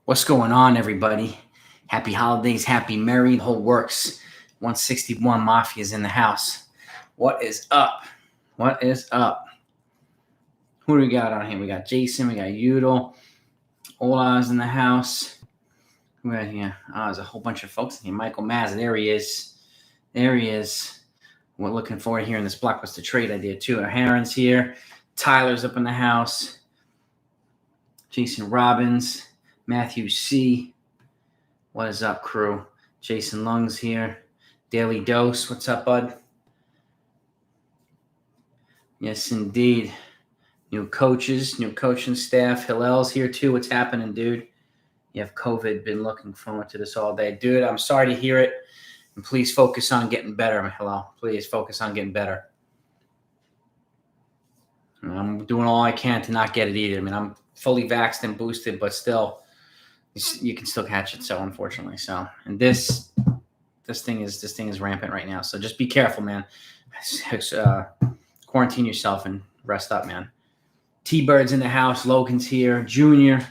What's going on, everybody? Happy holidays, happy merry, the whole works. 161 Mafia's in the house. What is up? What is up? Who do we got on here? We got Jason, we got Udall, Ola's in the house. Who we got here? There's a whole bunch of folks in here. Michael Mazza, there he is. There he is. We're looking forward to hearing this blockbuster trade idea, too. Heron's here. Tyler's up in the house. Jason Robbins. Matthew C. What is up, crew? Jason Lung's here. Daily Dose. What's up, bud? Yes, indeed. New coaches, new coaching staff. Hillel's here, too. What's happening, dude? You have COVID. Been looking forward to this all day. Dude, I'm sorry to hear it. And please focus on getting better, Hillel. Please focus on getting better. I'm doing all I can to not get it either. I mean, I'm fully vaxxed and boosted, but still, you can still catch it. So unfortunately, and this thing is rampant right now. So just be careful, man. Quarantine yourself and rest up, man. T-Bird's in the house. Logan's here. Junior.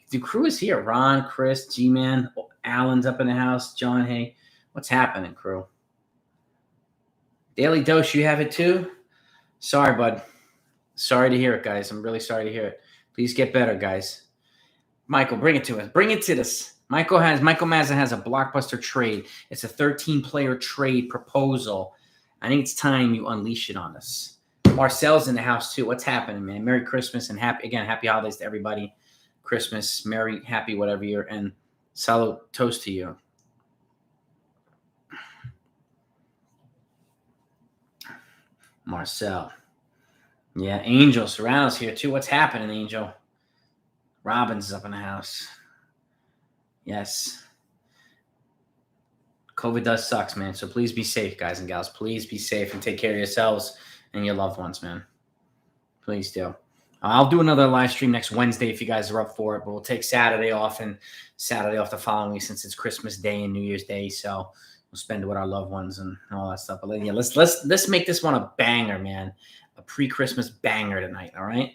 The crew is here. Ron, Chris, G-Man, Alan's up in the house. John, hey, what's happening, crew? Daily Dose, you have it too? Sorry, bud. Sorry to hear it, guys. I'm really sorry to hear it. Please get better, guys. Michael, bring it to us. Bring it to us. Michael Mazza has a blockbuster trade. It's a 13-player trade proposal. I think it's time you unleash it on us. Marcel's in the house too. What's happening, man? Merry Christmas and happy holidays to everybody. Christmas, merry, happy, whatever year, and salud, toast to you. Marcel. Yeah, Angel Serrano's here too. What's happening, Angel? Robbins is up in the house. Yes. COVID does sucks, man. So please be safe, guys and gals. Please be safe and take care of yourselves and your loved ones, man. Please do. I'll do another live stream next Wednesday if you guys are up for it, but we'll take Saturday off and Saturday off the following week since it's Christmas Day and New Year's Day. So we'll spend it with our loved ones and all that stuff. But yeah, let's make this one a banger, man. A pre-Christmas banger tonight, all right?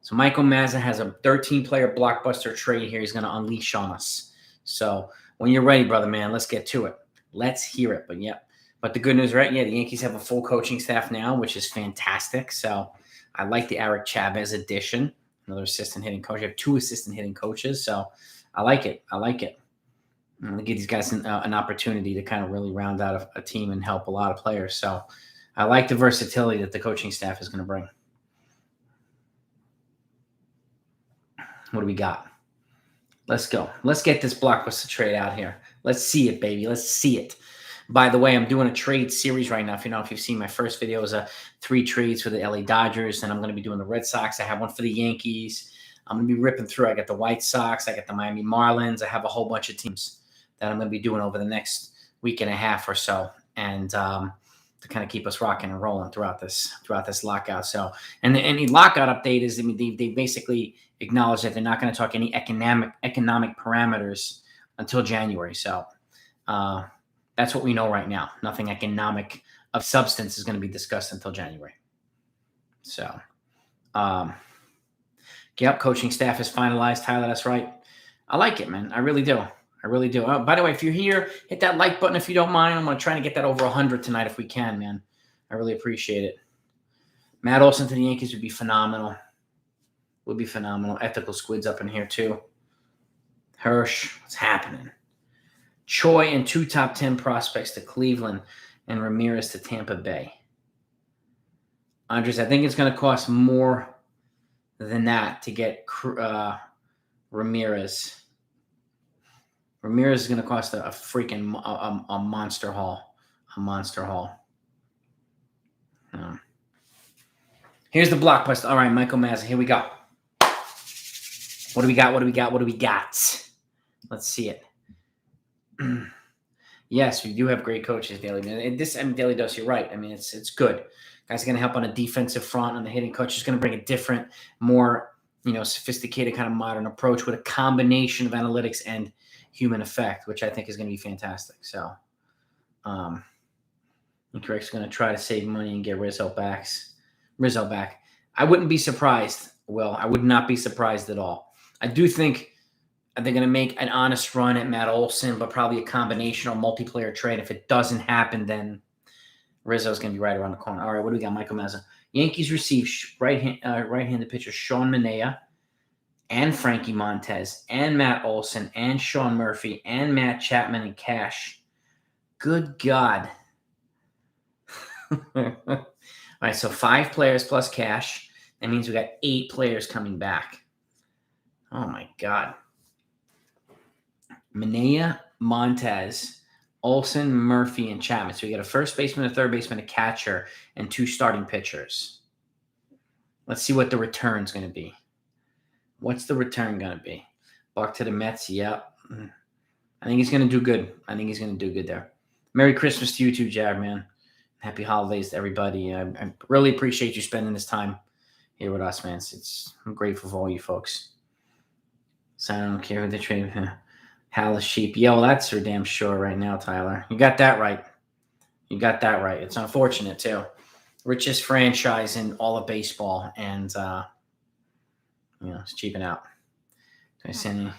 So Michael Mazza has a 13-player blockbuster trade here he's going to unleash on us. So when you're ready, brother, man, let's get to it. Let's hear it. But the good news, right? Yeah, the Yankees have a full coaching staff now, which is fantastic. So I like the Eric Chavez addition, another assistant hitting coach. I have 2 assistant hitting coaches, so I like it. I'm going to give these guys an opportunity to kind of really round out a team and help a lot of players. So I like the versatility that the coaching staff is going to bring. What do we got? Let's go. Let's get this blockbuster trade out here. Let's see it, baby. Let's see it. By the way, I'm doing a trade series right now. If you've seen my first video, it was 3 trades for the LA Dodgers, and I'm going to be doing the Red Sox. I have one for the Yankees. I'm going to be ripping through. I got the White Sox. I got the Miami Marlins. I have a whole bunch of teams that I'm going to be doing over the next week and a half or so, and to kind of keep us rocking and rolling throughout this lockout. So, and any lockout update is, they basically acknowledge that they're not going to talk any economic parameters until January. So, that's what we know right now. Nothing economic of substance is going to be discussed until January. So, yep, coaching staff is finalized. Tyler, that's right. I like it, man. I really do. By the way, if you're here, hit that like button if you don't mind. I'm going to try to get that over 100 tonight if we can, man. I really appreciate it. Matt Olson to the Yankees would be phenomenal. Ethical Squid's up in here, too. Hirsch, what's happening? Choi and 2 top 10 prospects to Cleveland and Ramirez to Tampa Bay. Andres, I think it's going to cost more than that to get Ramirez. Ramirez is going to cost a freaking a monster haul. Here's the blockbuster. All right, Michael Mazza, here we go. What do we got? Let's see it. Yes, we do have great coaches, Daily. Daily Dose, you're right. I mean, it's good. Guys are going to help on a defensive front, on the hitting coach is going to bring a different, more sophisticated kind of modern approach with a combination of analytics and human effect, which I think is going to be fantastic. So, Greg's going to try to save money and get Rizzo back. I wouldn't be surprised. Well, I would not be surprised at all. I do think Are they going to make an honest run at Matt Olson, but probably a combination or multiplayer trade? If it doesn't happen, then Rizzo's going to be right around the corner. All right, what do we got? Michael Mazza. Yankees receive right-handed pitcher Sean Manaea and Frankie Montez and Matt Olson and Sean Murphy and Matt Chapman and cash. Good God. All right, so 5 players plus cash. That means we got 8 players coming back. Oh, my God. Manaea, Montez, Olson, Murphy, and Chapman. So we got a first baseman, a third baseman, a catcher, and 2 starting pitchers. Let's see what the return's going to be. What's the return going to be? Buck to the Mets, yep. I think he's going to do good. I think he's going to do good there. Merry Christmas to you too, Jared, man. Happy holidays to everybody. I really appreciate you spending this time here with us, man. I'm grateful for all you folks. So I don't care who they trade. Hallis Sheep. Yeah, well, that's for damn sure right now, Tyler. You got that right. You got that right. It's unfortunate, too. Richest franchise in all of baseball, and, it's cheaping out. I send you,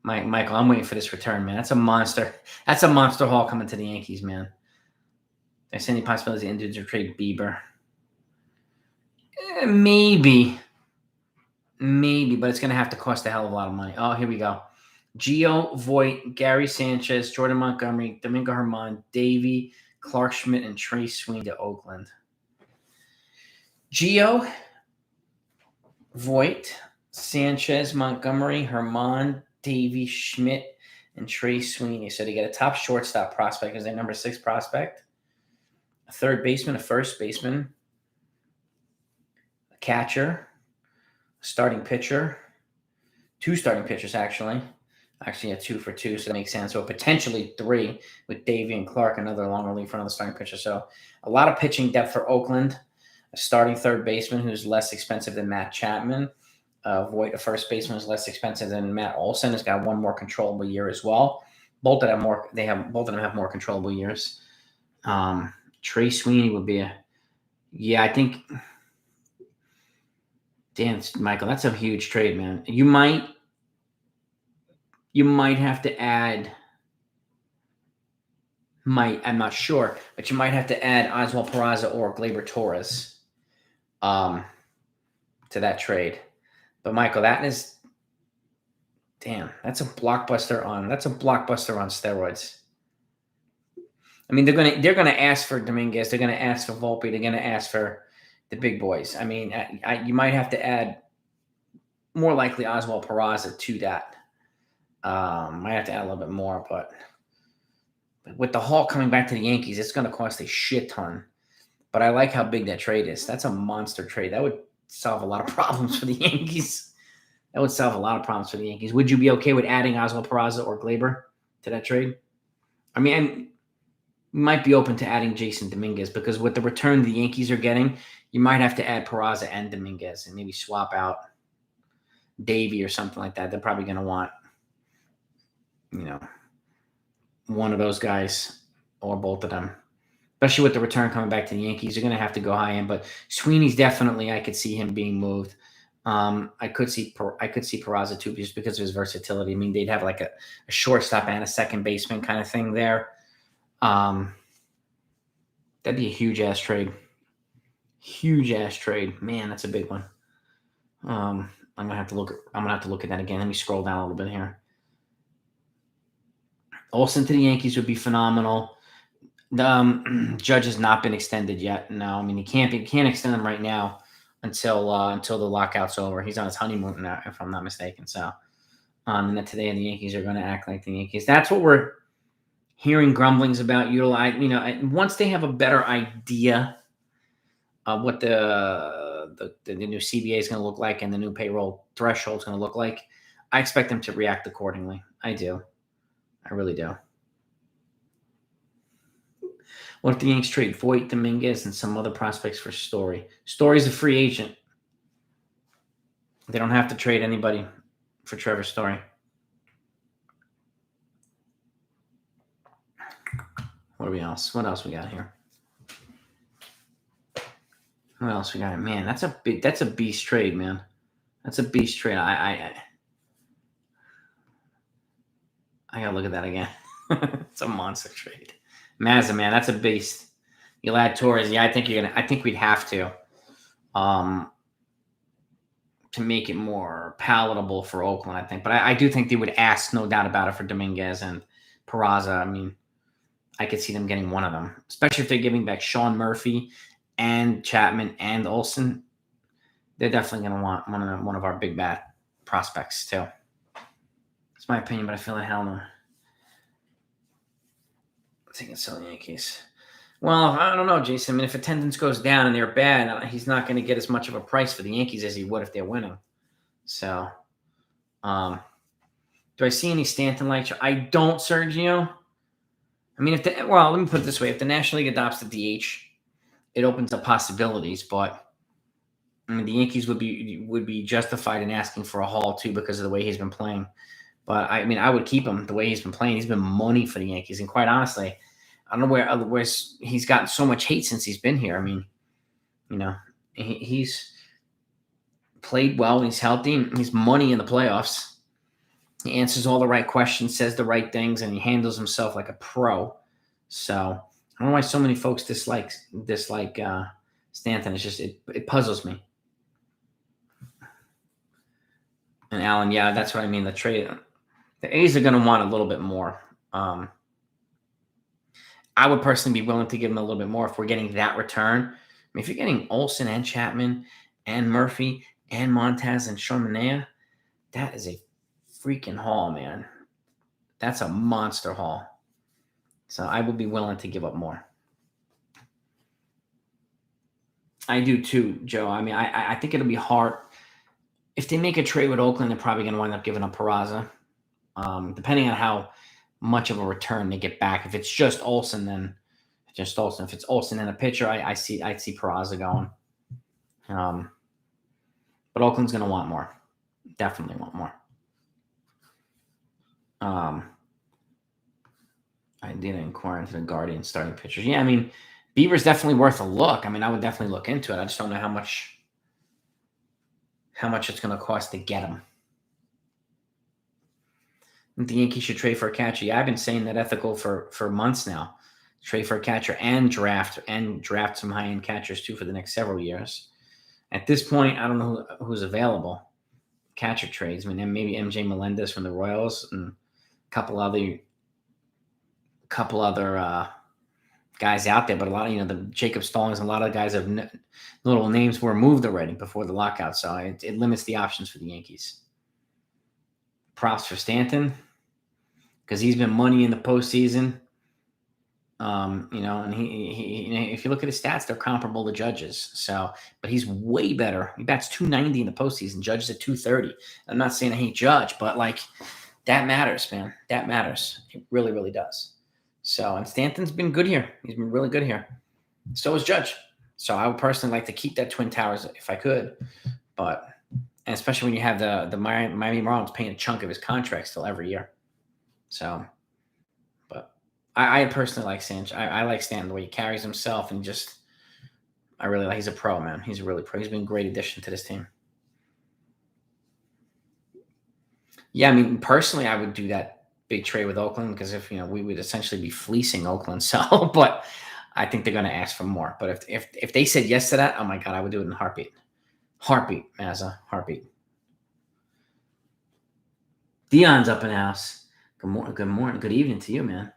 Michael, I'm waiting for this return, man. That's a monster. That's a monster haul coming to the Yankees, man. There's any possibility the Indians will trade Bieber? Maybe, but it's going to have to cost a hell of a lot of money. Oh, here we go. Gio, Voit, Gary Sanchez, Jordan Montgomery, Domingo Germán, Davey, Clark Schmidt, and Trey Sweeney to Oakland. Gio, Voit, Sanchez, Montgomery, Germán, Davey, Schmidt, and Trey Sweeney. So they get a top shortstop prospect as their number 6 prospect, a third baseman, a first baseman, a catcher, a starting pitcher, 2 starting pitchers actually. Actually, 2 for 2, so that makes sense. So potentially 3 with Davey and Clark, another long relief for another starting pitcher. So a lot of pitching depth for Oakland. A starting third baseman who's less expensive than Matt Chapman. Voit, a first baseman, is less expensive than Matt Olson. Has got 1 more controllable year as well. Both of them have more controllable years. Trey Sweeney would be I think. Damn, Michael, that's a huge trade, man. You might have to add. I'm not sure, but you might have to add Oswald Peraza or Gleyber Torres to that trade. But Michael, that's a blockbuster on steroids. I mean, they're gonna ask for Dominguez, they're gonna ask for Volpe, they're gonna ask for the big boys. I mean, you might have to add more likely Oswald Peraza to that. Might have to add a little bit more, but with the haul coming back to the Yankees, it's going to cost a shit ton. But I like how big that trade is. That's a monster trade. That would solve a lot of problems for the Yankees. Would you be okay with adding Oswald Peraza or Gleyber to that trade? I mean, you might be open to adding Jason Dominguez because with the return the Yankees are getting, you might have to add Peraza and Dominguez and maybe swap out Davey or something like that. They're probably going to want, one of those guys or both of them, especially with the return coming back to the Yankees. You're going to have to go high end, but Sweeney's definitely, I could see him being moved. I could see Peraza too, just because of his versatility. I mean, they'd have like a shortstop and a second baseman kind of thing there. That'd be a huge ass trade. Man, that's a big one. I'm gonna have to look at that again. Let me scroll down a little bit here. Olsen to the Yankees would be phenomenal. The Judge has not been extended yet. No, I mean he can't extend him right now until the lockout's over. He's on his honeymoon now, if I'm not mistaken. So, and then today the Yankees are going to act like the Yankees. That's what we're hearing grumblings about. Once they have a better idea of what the new CBA is going to look like and the new payroll threshold is going to look like, I expect them to react accordingly. I do. I really do. What if the Yanks trade Voit, Dominguez, and some other prospects for Story? Story's a free agent. They don't have to trade anybody for Trevor Story. What else we got here? What else we got? Man, that's a beast trade, man. That's a beast trade. I gotta look at that again. It's a monster trade. Mazza, man, that's a beast. You'll add Torres. Yeah, I think we'd have to make it more palatable for Oakland, I think. But I do think they would ask, no doubt about it, for Dominguez and Peraza. I mean, I could see them getting one of them, especially if they're giving back Sean Murphy and Chapman and Olsen. They're definitely going to want one of our big bat prospects too. It's my opinion, but I feel like hell no. I think it's sell the Yankees. Well, I don't know, Jason. I mean, if attendance goes down and they're bad, he's not going to get as much of a price for the Yankees as he would if they're winning. So, do I see any Stanton like? I don't, Sergio. I mean, let me put it this way: if the National League adopts the DH, it opens up possibilities. But I mean, the Yankees would be justified in asking for a haul too because of the way he's been playing. But I mean, I would keep him the way he's been playing. He's been money for the Yankees, and quite honestly, I don't know where he's gotten so much hate since he's been here. I mean, he's played well when he's healthy. And he's money in the playoffs. He answers all the right questions, says the right things, and he handles himself like a pro. So I don't know why so many folks dislike Stanton. It's just it puzzles me. And Alan, yeah, that's what I mean. The trade, the A's are going to want a little bit more. I would personally be willing to give them a little bit more if we're getting that return. I mean, if you're getting Olsen and Chapman and Murphy and Montez and Shermanea, that is a freaking haul, man. That's a monster haul. So I would be willing to give up more. I do too, Joe. I mean, I think it'll be hard. If they make a trade with Oakland, they're probably going to wind up giving up Peraza. Depending on how much of a return they get back. If it's just Olsen, then just Olsen. If it's Olsen and a pitcher, I'd see Peraza going. But Oakland's going to want more. Definitely want more. I did inquire into the Guardian starting pitchers. Yeah, I mean, Bieber's definitely worth a look. I mean, I would definitely look into it. I just don't know how much it's going to cost to get him. The Yankees should trade for a catcher. Yeah, I've been saying that ethical for months now. Trade for a catcher and draft some high-end catchers too for the next several years. At this point, I don't know who's available. Catcher trades. I mean, maybe MJ Melendez from the Royals and a couple other guys out there, but a lot of the Jacob Stallings and a lot of guys have little names were moved already before the lockout, so it limits the options for the Yankees. Props for Stanton because he's been money in the postseason. And he if you look at his stats, they're comparable to Judge's. So, but he's way better. He bats .290 in the postseason. Judge's at .230. I'm not saying I hate Judge, but that matters, man. That matters. It really, really does. So, and Stanton's been good here. He's been really good here. So is Judge. So I would personally like to keep that Twin Towers if I could, but. And especially when you have the Miami Marlins paying a chunk of his contract still every year. So, but I personally like Sanchez. I like Stanton, the way he carries himself, and I really like. He's a pro, man. He's a really pro. He's been a great addition to this team. Yeah, I mean, personally, I would do that big trade with Oakland because if we would essentially be fleecing Oakland. So, but I think they're going to ask for more. But if they said yes to that, oh my God, I would do it in a heartbeat. Heartbeat, Mazza. Heartbeat. Dion's up in the house. Good morning. Good evening to you, man.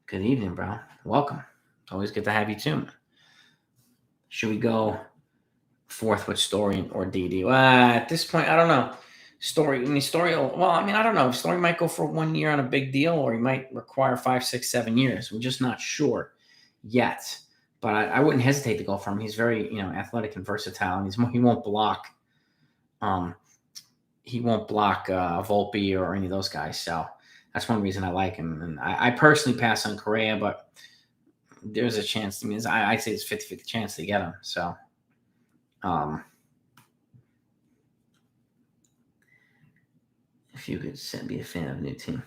Good evening, bro. Welcome. It's always good to have you too, man. Should we go fourth with Story or DD? Well, at this point, I don't know. Story. I don't know. Story might go for 1 year on a big deal, or he might require 5, 6, 7 years. We're just not sure yet. But I wouldn't hesitate to go for him. He's very, athletic and versatile, and he won't block. He won't block Volpe or any of those guys. So that's one reason I like him. And I personally pass on Correa, but there's a chance. I mean, I'd say it's 50-50 chance to get him. So, if you could be a fan of a new team,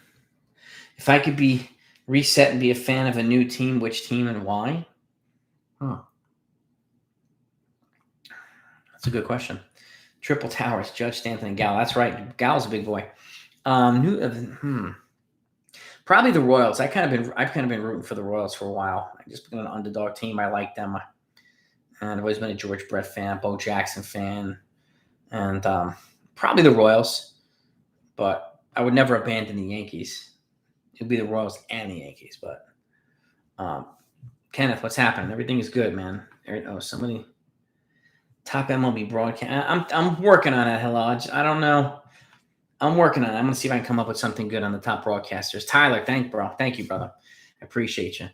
if I could be reset and be a fan of a new team, which team and why? That's a good question. Triple Towers, Judge, Stanton, and Gal. That's right. Gal's a big boy. Probably the Royals. I've kind of been rooting for the Royals for a while. I just been an underdog team. I like them, and I've always been a George Brett fan, Bo Jackson fan, and probably the Royals. But I would never abandon the Yankees. It would be the Royals and the Yankees. But Kenneth, what's happening? Everything is good, man. Oh, somebody top MLB broadcast. I'm working on it. Hello, I don't know. I'm working on it. I'm going to see if I can come up with something good on the top broadcasters. Tyler, thank you, brother. I appreciate you.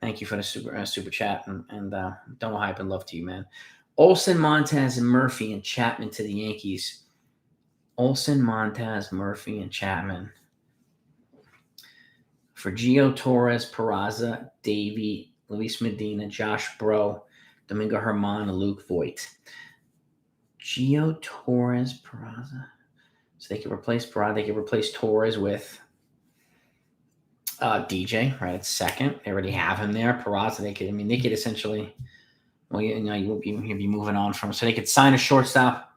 Thank you for the super chat and double hype and love to you, man. Olsen, Montez, and Murphy and Chapman to the Yankees. Olsen, Montez, Murphy, and Chapman. For Gio, Torres, Peraza, Davey, Luis Medina, Josh Bro, Domingo Germán, and Luke Voigt. Gio, Torres, Peraza. So they could replace Peraza. They could replace Torres with DJ, right, at second. They already have him there. Peraza, they could essentially, well, you'll be moving on from. So they could sign a shortstop.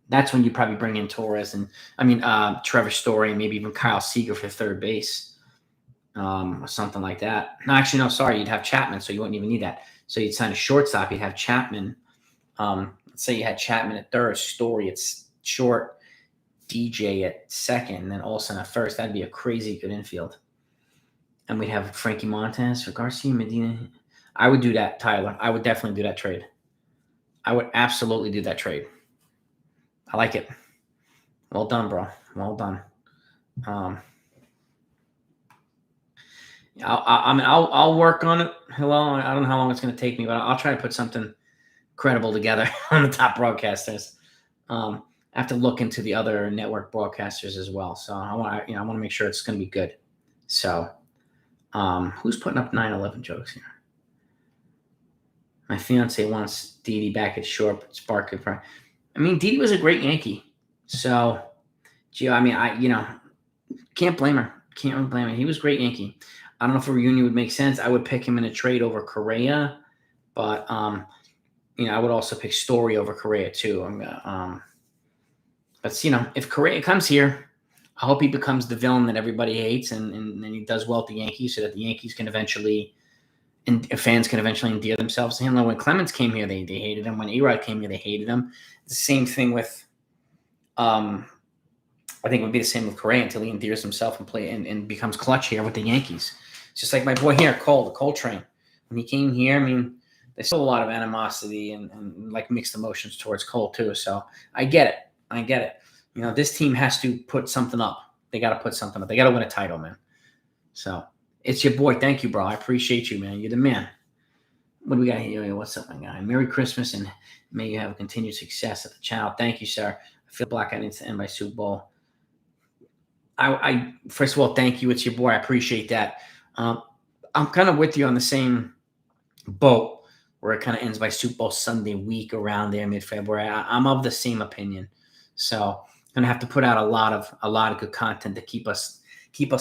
That's when you probably bring in Torres and, Trevor Story and maybe even Kyle Seager for third base or something like that. No, actually, no, sorry. You'd have Chapman, so you wouldn't even need that. So you'd sign a shortstop. You'd have Chapman. Let's say you had Chapman at third, Story at short, DJ at second, and then Olsen at first. That'd be a crazy good infield. And we'd have Frankie Montez for Garcia, Medina. I would do that, Tyler. I would definitely do that trade. I would absolutely do that trade. I like it. Well done, bro. Well done. I'll work on it. Hello. I don't know how long it's going to take me, but I'll try to put something credible together on the top broadcasters. I have to look into the other network broadcasters as well. So I want to make sure it's going to be good. So, who's putting up 9/11 jokes here? My fiance wants Didi back at short, but Spark could probably. Didi was a great Yankee. So, Gio, can't blame her. Can't blame her. He was a great Yankee. I don't know if a reunion would make sense. I would pick him in a trade over Correa, but I would also pick Story over Correa too. But if Correa comes here, I hope he becomes the villain that everybody hates, and he does well at the Yankees, so that the Yankees can eventually, and fans can eventually endear themselves to him. Like when Clemens came here, they hated him. When A-Rod came here, they hated him. The same thing with, I think it would be the same with Correa until he endears himself and becomes clutch here with the Yankees. It's just like my boy here, Cole, the Cole train. When he came here, there's still a lot of animosity and like mixed emotions towards Cole too. So I get it. This team has to put something up. They got to put something up. They got to win a title, man. So it's your boy. Thank you, bro. I appreciate you, man. You're the man. What do we got here? What's up, my guy? Merry Christmas, and may you have continued success at the channel. Thank you, sir. I feel blackout needs to end by Super Bowl. I first of all, thank you. It's your boy. I appreciate that. I'm kind of with you on the same boat where it kind of ends by Super Bowl Sunday week around there, mid-February. I'm of the same opinion. So I'm gonna have to put out a lot of good content to keep us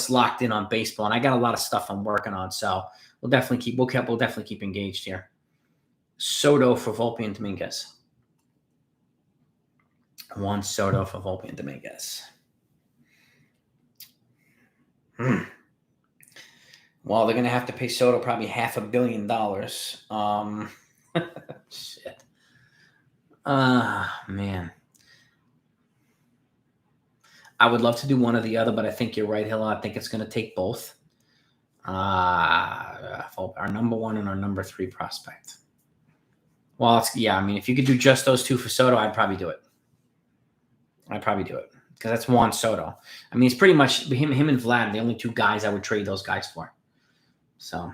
locked in on baseball. And I got a lot of stuff I'm working on. So we'll definitely keep engaged here. Soto for Volpe and Dominguez. Juan Soto for Volpe and Dominguez. Well, they're going to have to pay Soto probably $500 million. Shit. Man. I would love to do one or the other, but I think you're right, Hillel. I think it's going to take both. Our number one and our number 3 prospect. Well, if you could do just those two for Soto, I'd probably do it. Because that's Juan Soto. It's pretty much him and Vlad, the only 2 guys I would trade those guys for. So,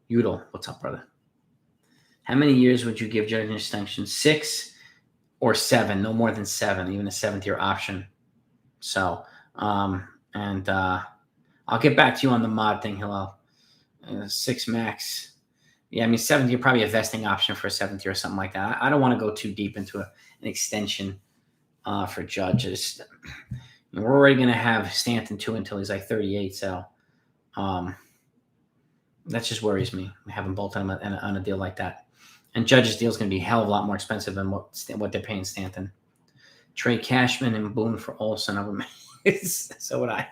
Udall, what's up, brother? How many years would you give Judge an extension? 6 or 7, no more than 7, even a 7th-year option. So, I'll get back to you on the mod thing, Hillel. 6 max. Yeah, 7th year, probably a vesting option for a 7th year or something like that. I don't want to go too deep into an extension for Judge. We're already going to have Stanton 2 until he's like 38, so that just worries me. We haven't bolted him on a deal like that. And Judge's deal is going to be a hell of a lot more expensive than what they're paying Stanton. Trade Cashman and Boone for Olsen. So would I.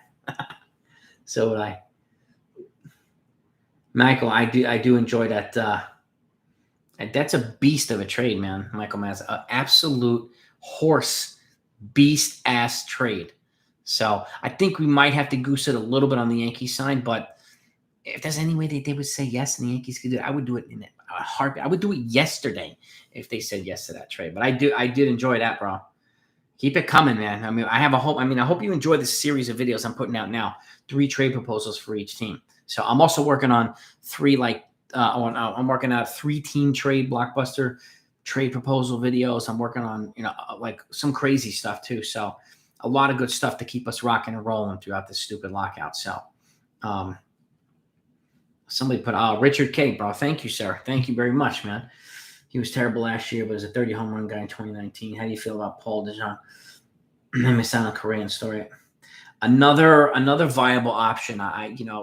Michael, I do enjoy that. That's a beast of a trade, man. Michael Maz, an absolute horse beast ass trade. So I think we might have to goose it a little bit on the Yankees side, but if there's any way they would say yes and the Yankees could do it, I would do it in a heartbeat. I would do it yesterday if they said yes to that trade. But I did enjoy that, bro. Keep it coming, man. I mean, I hope you enjoy this series of videos I'm putting out now. 3 trade proposals for each team. So I'm also working on 3 I'm working out 3-team trade blockbuster trade proposal videos. I'm working on like some crazy stuff too. So a lot of good stuff to keep us rocking and rolling throughout this stupid lockout. So somebody put Richard K, bro. Thank you, sir. Thank you very much, man. He was terrible last year, but was a 30 home run guy in 2019. How do you feel about Paul DeJong? I miss out on a Korean story. Another viable option.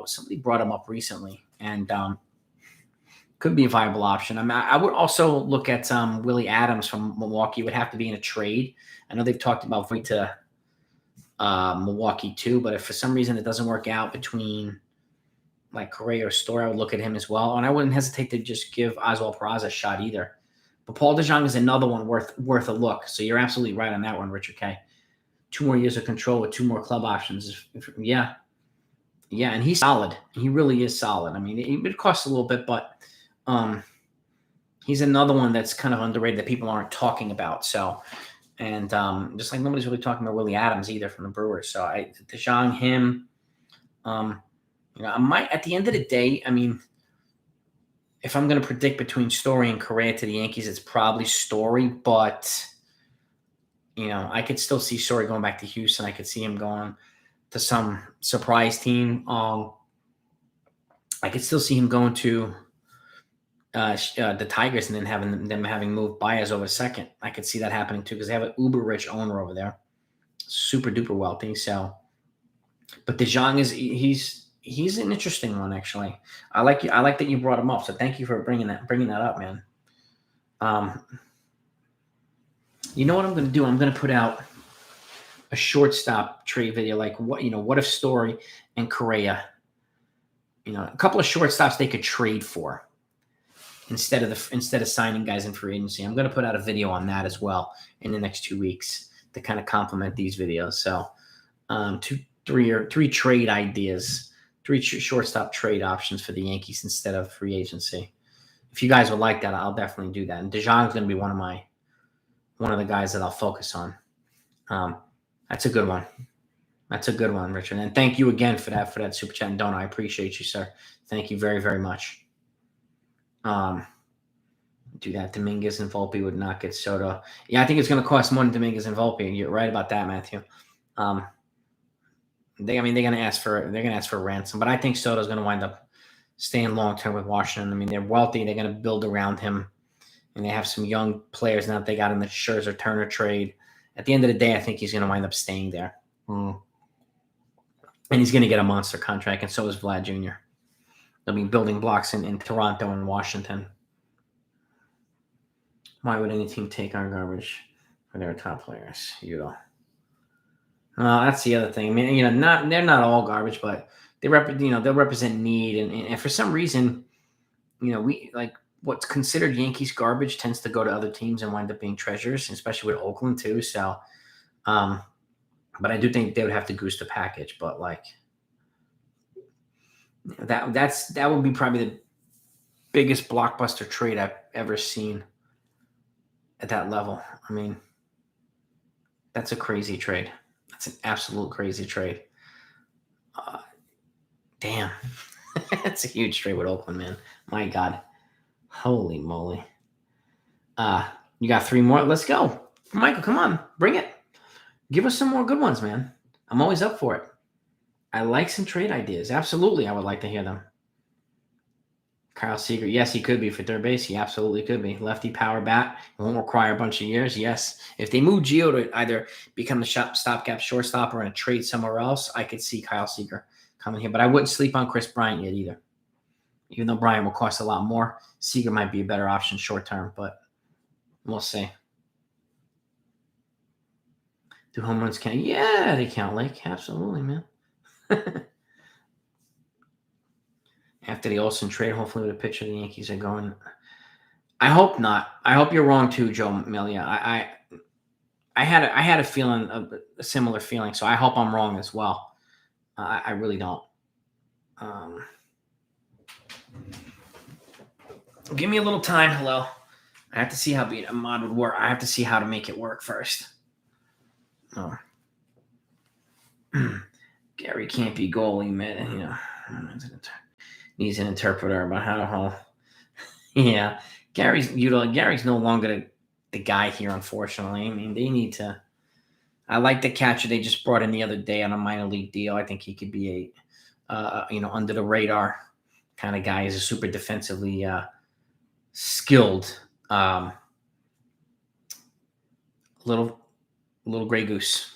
Somebody brought him up recently, and could be a viable option. I mean, I would also look at Willie Adams from Milwaukee. Would have to be in a trade. I know they've talked about going to Milwaukee too, but if for some reason it doesn't work out between like Correa or Story, I would look at him as well. And I wouldn't hesitate to just give Oswald Peraza a shot either. But Paul DeJong is another one worth a look. So you're absolutely right on that one, Richard K. 2 more years of control with 2 more club options. Yeah, and he's solid. He really is solid. I mean, it costs a little bit, but he's another one that's kind of underrated that people aren't talking about. So, and just like nobody's really talking about Willie Adams either from the Brewers. So DeJong, him, I might at the end of the day. I mean, if I'm going to predict between Story and Correa to the Yankees, it's probably Story, but I could still see Story going back to Houston. I could see him going to some surprise team. I could still see him going to the Tigers and then having moved Baez over second. I could see that happening too because they have an uber rich owner over there, super duper wealthy. So, but DeJong he's an interesting one actually. I like that you brought him up. So thank you for bringing that up, man. You know what I'm going to do? I'm going to put out a shortstop trade video, like what if Story and Correa, a couple of shortstops they could trade for instead of signing guys in free agency. I'm going to put out a video on that as well in the next 2 weeks to kind of complement these videos. So, 3 trade ideas, 3 shortstop trade options for the Yankees instead of free agency. If you guys would like that, I'll definitely do that. And DeJong is going to be one of the guys that I'll focus on. That's a good one. That's a good one, Richard. And thank you again for that super chat. And Don, I appreciate you, sir. Thank you very, very much. Do that. Dominguez and Volpe would not get Soto. Yeah, I think it's going to cost more than Dominguez and Volpe. You're right about that, Matthew. They're going to ask for a ransom, but I think Soto's going to wind up staying long term with Washington. I mean, they're wealthy. They're going to build around him. And they have some young players now that they got in the Scherzer Turner trade. At the end of the day, I think he's going to wind up staying there. And he's going to get a monster contract, and so is Vlad Jr. They'll be building blocks in Toronto and Washington. Why would any team take our garbage for their top players? That's the other thing. I mean, they're not all garbage, but they'll represent need. And for some reason, we like – what's considered Yankees garbage tends to go to other teams and wind up being treasures, especially with Oakland too. So, but I do think they would have to goose the package. But like that would be probably the biggest blockbuster trade I've ever seen at that level. I mean, that's a crazy trade. That's an absolute crazy trade. Damn, that's a huge trade with Oakland, man. My God. Holy moly. You got 3 more? Let's go. Michael, come on. Bring it. Give us some more good ones, man. I'm always up for it. I like some trade ideas. Absolutely, I would like to hear them. Kyle Seager. Yes, he could be for third base. He absolutely could be. Lefty power bat. It won't require a bunch of years. Yes. If they move Gio to either become the stopgap shortstop or in a trade somewhere else, I could see Kyle Seager coming here. But I wouldn't sleep on Chris Bryant yet either. Even though Bryant will cost a lot more, Seager might be a better option short term, but we'll see. Do home runs count? Yeah, they count, Lake. Absolutely, man. after the Olsen trade, hopefully with a pitcher the Yankees are going. I hope not. I hope you're wrong too, Joe Melia. I had a feeling, a similar feeling, so I hope I'm wrong as well. I really don't. Give me a little time, Hillel. I have to see how being a mod would work. I have to see how to make it work first. Oh. Gary can't be goalie, man. You know, needs an interpreter about how. Yeah, Gary's no longer the guy here, unfortunately. I mean, they need to. I like the catcher they just brought in the other day on a minor league deal. I think he could be a under the radar kind of guy. He's a super defensively skilled little gray goose.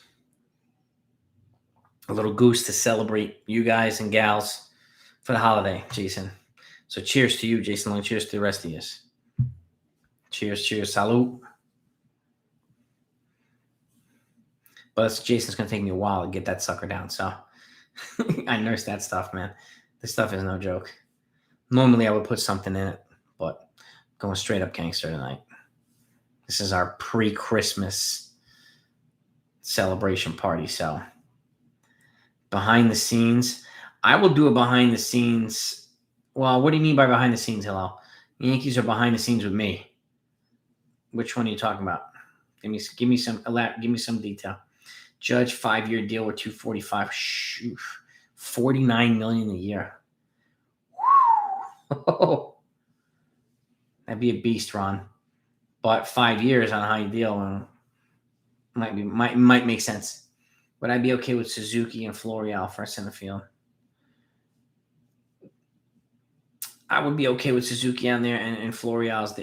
A little goose to celebrate you guys and gals for the holiday, Jason. So cheers to you, Jason Long. Cheers to the rest of you. Cheers, salute. But Jason's going to take me a while to get that sucker down. So I nurse that stuff, man. This stuff is no joke. Normally I would put something in it, but going straight up gangster tonight. This is our pre-Christmas celebration party. So behind the scenes, I will do a behind the scenes. Well, what do you mean by behind the scenes, Hillel? The Yankees are behind the scenes with me. Which one are you talking about? Give me some detail. Judge 5-year deal with $245. Shoot, $49 million a year. Oh, that'd be a beast, Ron. But 5 years on a high deal might make sense. Would I be okay with Suzuki and Florial for center field? I would be okay with Suzuki on there and Florial as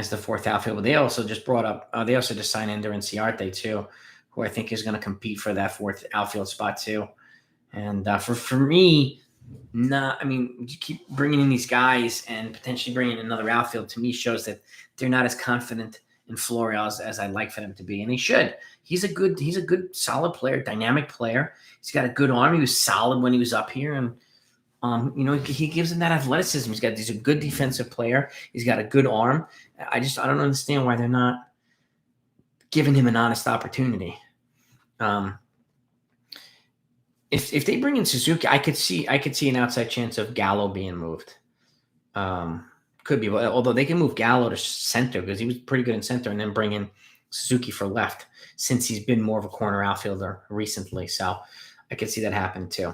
the fourth outfield. But they also just brought up. They also just signed Ender Inciarte too, who I think is going to compete for that fourth outfield spot too. And for me, I mean, you keep bringing in these guys and potentially bringing in another outfield. To me, shows that they're not as confident in Florial as I'd like for them to be, and they should. He's a good, solid player, dynamic player. He's got a good arm. He was solid when he was up here, and he gives them that athleticism. He's a good defensive player. He's got a good arm. I don't understand why they're not giving him an honest opportunity. If they bring in Suzuki, I could see an outside chance of Gallo being moved. Could be, although they can move Gallo to center because he was pretty good in center, and then bring in Suzuki for left since he's been more of a corner outfielder recently. So I could see that happen too.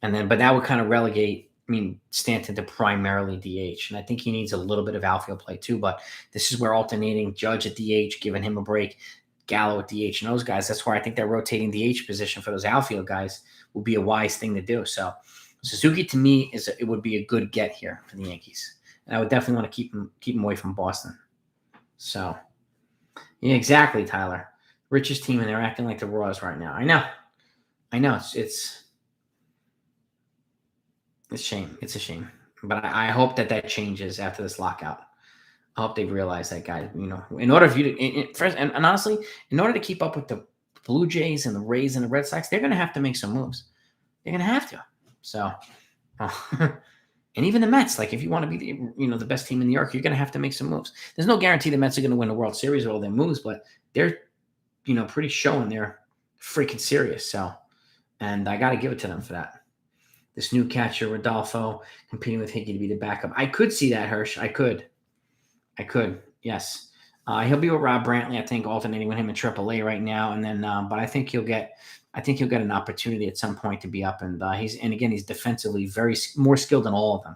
But that would kind of relegate, Stanton to primarily DH. And I think he needs a little bit of outfield play too. But this is where alternating Judge at DH, giving him a break, Gallo at DH, and those guys. That's where I think that rotating DH position for those outfield guys will be a wise thing to do. So Suzuki, to me, it would be a good get here for the Yankees. And I would definitely want to keep him away from Boston. So, yeah, exactly, Tyler. Richest team, and they're acting like the Royals right now. I know. It's a shame. It's a shame. But I hope that changes after this lockout. I hope they realize that, guys. In order for you to honestly, in order to keep up with the Blue Jays and the Rays and the Red Sox, they're going to have to make some moves. They're going to have to. So, and even the Mets, like if you want to be the best team in New York, you're going to have to make some moves. There's no guarantee the Mets are going to win the World Series with all their moves, but they're pretty showing they're freaking serious. So, and I got to give it to them for that. This new catcher, Rodolfo, competing with Hickey to be the backup. I could see that, Hirsch. I could. Yes. He'll be with Rob Brantley, I think, alternating with him in AAA right now, and then. But I think he'll get an opportunity at some point to be up, and he's defensively more skilled than all of them.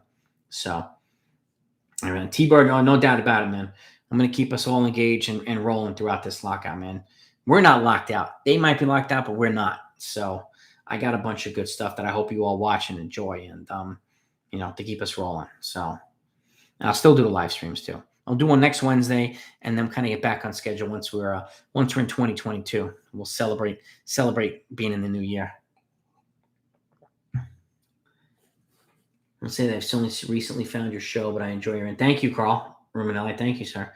So, T-Bird, no doubt about it, man. I'm going to keep us all engaged and rolling throughout this lockout, man. We're not locked out. They might be locked out, but we're not. So. I got a bunch of good stuff that I hope you all watch and enjoy, and to keep us rolling. So I'll still do the live streams too. I'll do one next Wednesday, and then kind of get back on schedule once we're in 2022. We'll celebrate being in the new year. I'll say that I've only recently found your show, but I enjoy your. Thank you, Carl Ruminelli. Thank you, sir.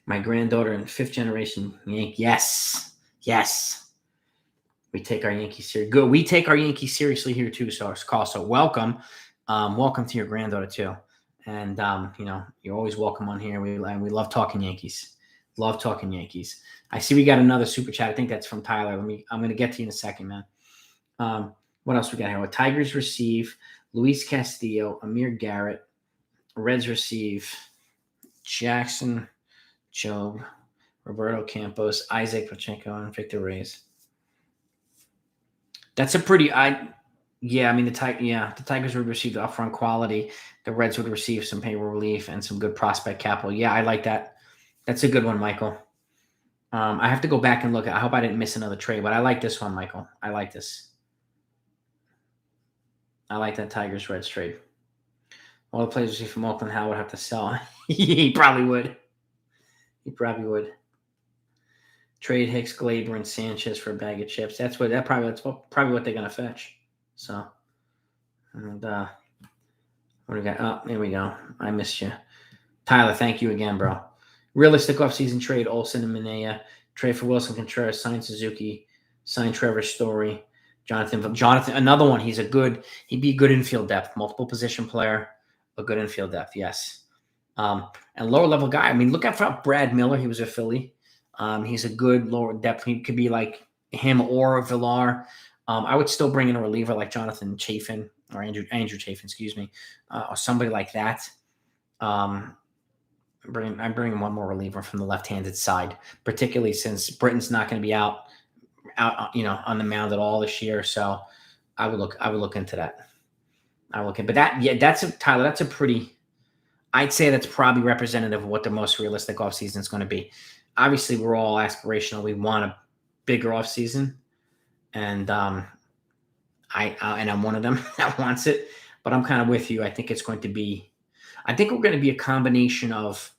My granddaughter and 5th generation Yank. Yes. We take our Yankees serious. Good. We take our Yankees seriously here too. So, Carl. So, welcome, welcome to your granddaughter too. And you're always welcome on here. We love talking Yankees. Love talking Yankees. I see we got another super chat. I think that's from Tyler. I'm going to get to you in a second, man. What else we got here? Well, Tigers receive Luis Castillo, Amir Garrett. Reds receive Jackson, Job, Roberto Campos, Isaac Pacheco, and Victor Reyes. That's a pretty the Tigers would receive the upfront quality. The Reds would receive some payroll relief and some good prospect capital. Yeah, I like that. That's a good one, Michael. I have to go back and look. I hope I didn't miss another trade, but I like this one, Michael. I like this. I like that Tigers Reds trade. All the players from Oakland, Howard have to sell. He probably would. Trade Hicks, Glaber, and Sanchez for a bag of chips. That's probably what they're gonna fetch. So, and what do we got? Oh, there we go. I missed you, Tyler. Thank you again, bro. Realistic offseason trade: Olsen and Minaya. Trade for Wilson Contreras. Sign Suzuki. Sign Trevor Story. Jonathan, another one. He'd be a good infield depth, multiple position player, a good infield depth. Yes. And lower level guy. I mean, look out for Brad Miller. He was a Philly. He's a good lower depth. He could be like him or Villar. I would still bring in a reliever like Jonathan Chafin or Andrew Chafin, excuse me, or somebody like that. I'm bringing one more reliever from the left-handed side, particularly since Britton's not going to be out, on the mound at all this year. So I would look into that. Tyler. That's a pretty. I'd say that's probably representative of what the most realistic offseason is going to be. Obviously, we're all aspirational. We want a bigger offseason, and I'm one of them that wants it. But I'm kind of with you. I think we're going to be a combination of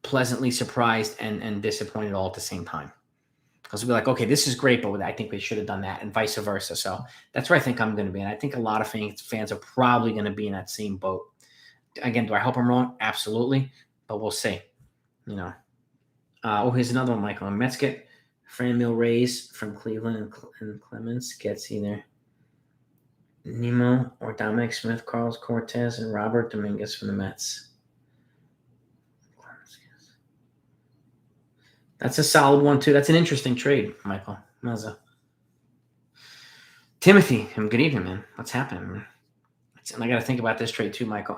pleasantly surprised and disappointed all at the same time. Because we'll be like, okay, this is great, but I think we should have done that, and vice versa. So that's where I think I'm going to be. And I think a lot of fans are probably going to be in that same boat. Again, do I hope I'm wrong? Absolutely. But we'll see. Here's another one, Michael. Mets get Franmil Reyes from Cleveland, and Clemens gets either Nemo or Dominic Smith, Carlos Cortez, and Robert Dominguez from the Mets. That's a solid one, too. That's an interesting trade, Michael. Mazza. Timothy, good evening, man. What's happening, man? And I got to think about this trade, too, Michael.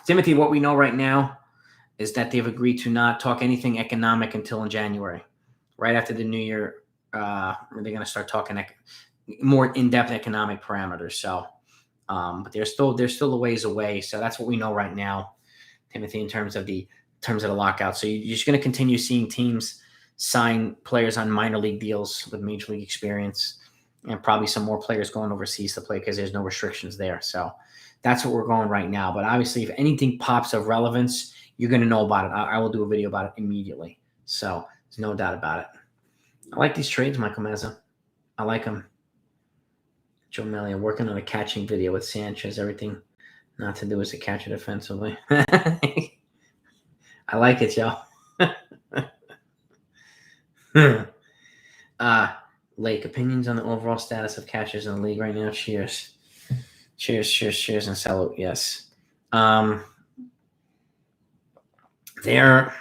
Timothy, what we know right now is that they've agreed to not talk anything economic until in January. Right after the new year, they're going to start talking more in-depth economic parameters. So, but they're still a ways away. So that's what we know right now, Timothy, in terms of the lockout. So you're just going to continue seeing teams sign players on minor league deals with major league experience, and probably some more players going overseas to play because there's no restrictions there. So that's what we're going right now. But obviously, if anything pops of relevance, you're going to know about it. I will do a video about it immediately. So there's no doubt about it. I like these trades, Michael Mazza. I like them. Joe Melia working on a catching video with Sanchez. Everything not to do is to catch it defensively. I like it, y'all. Lake, opinions on the overall status of catchers in the league right now? Cheers, and salute. Yes. Their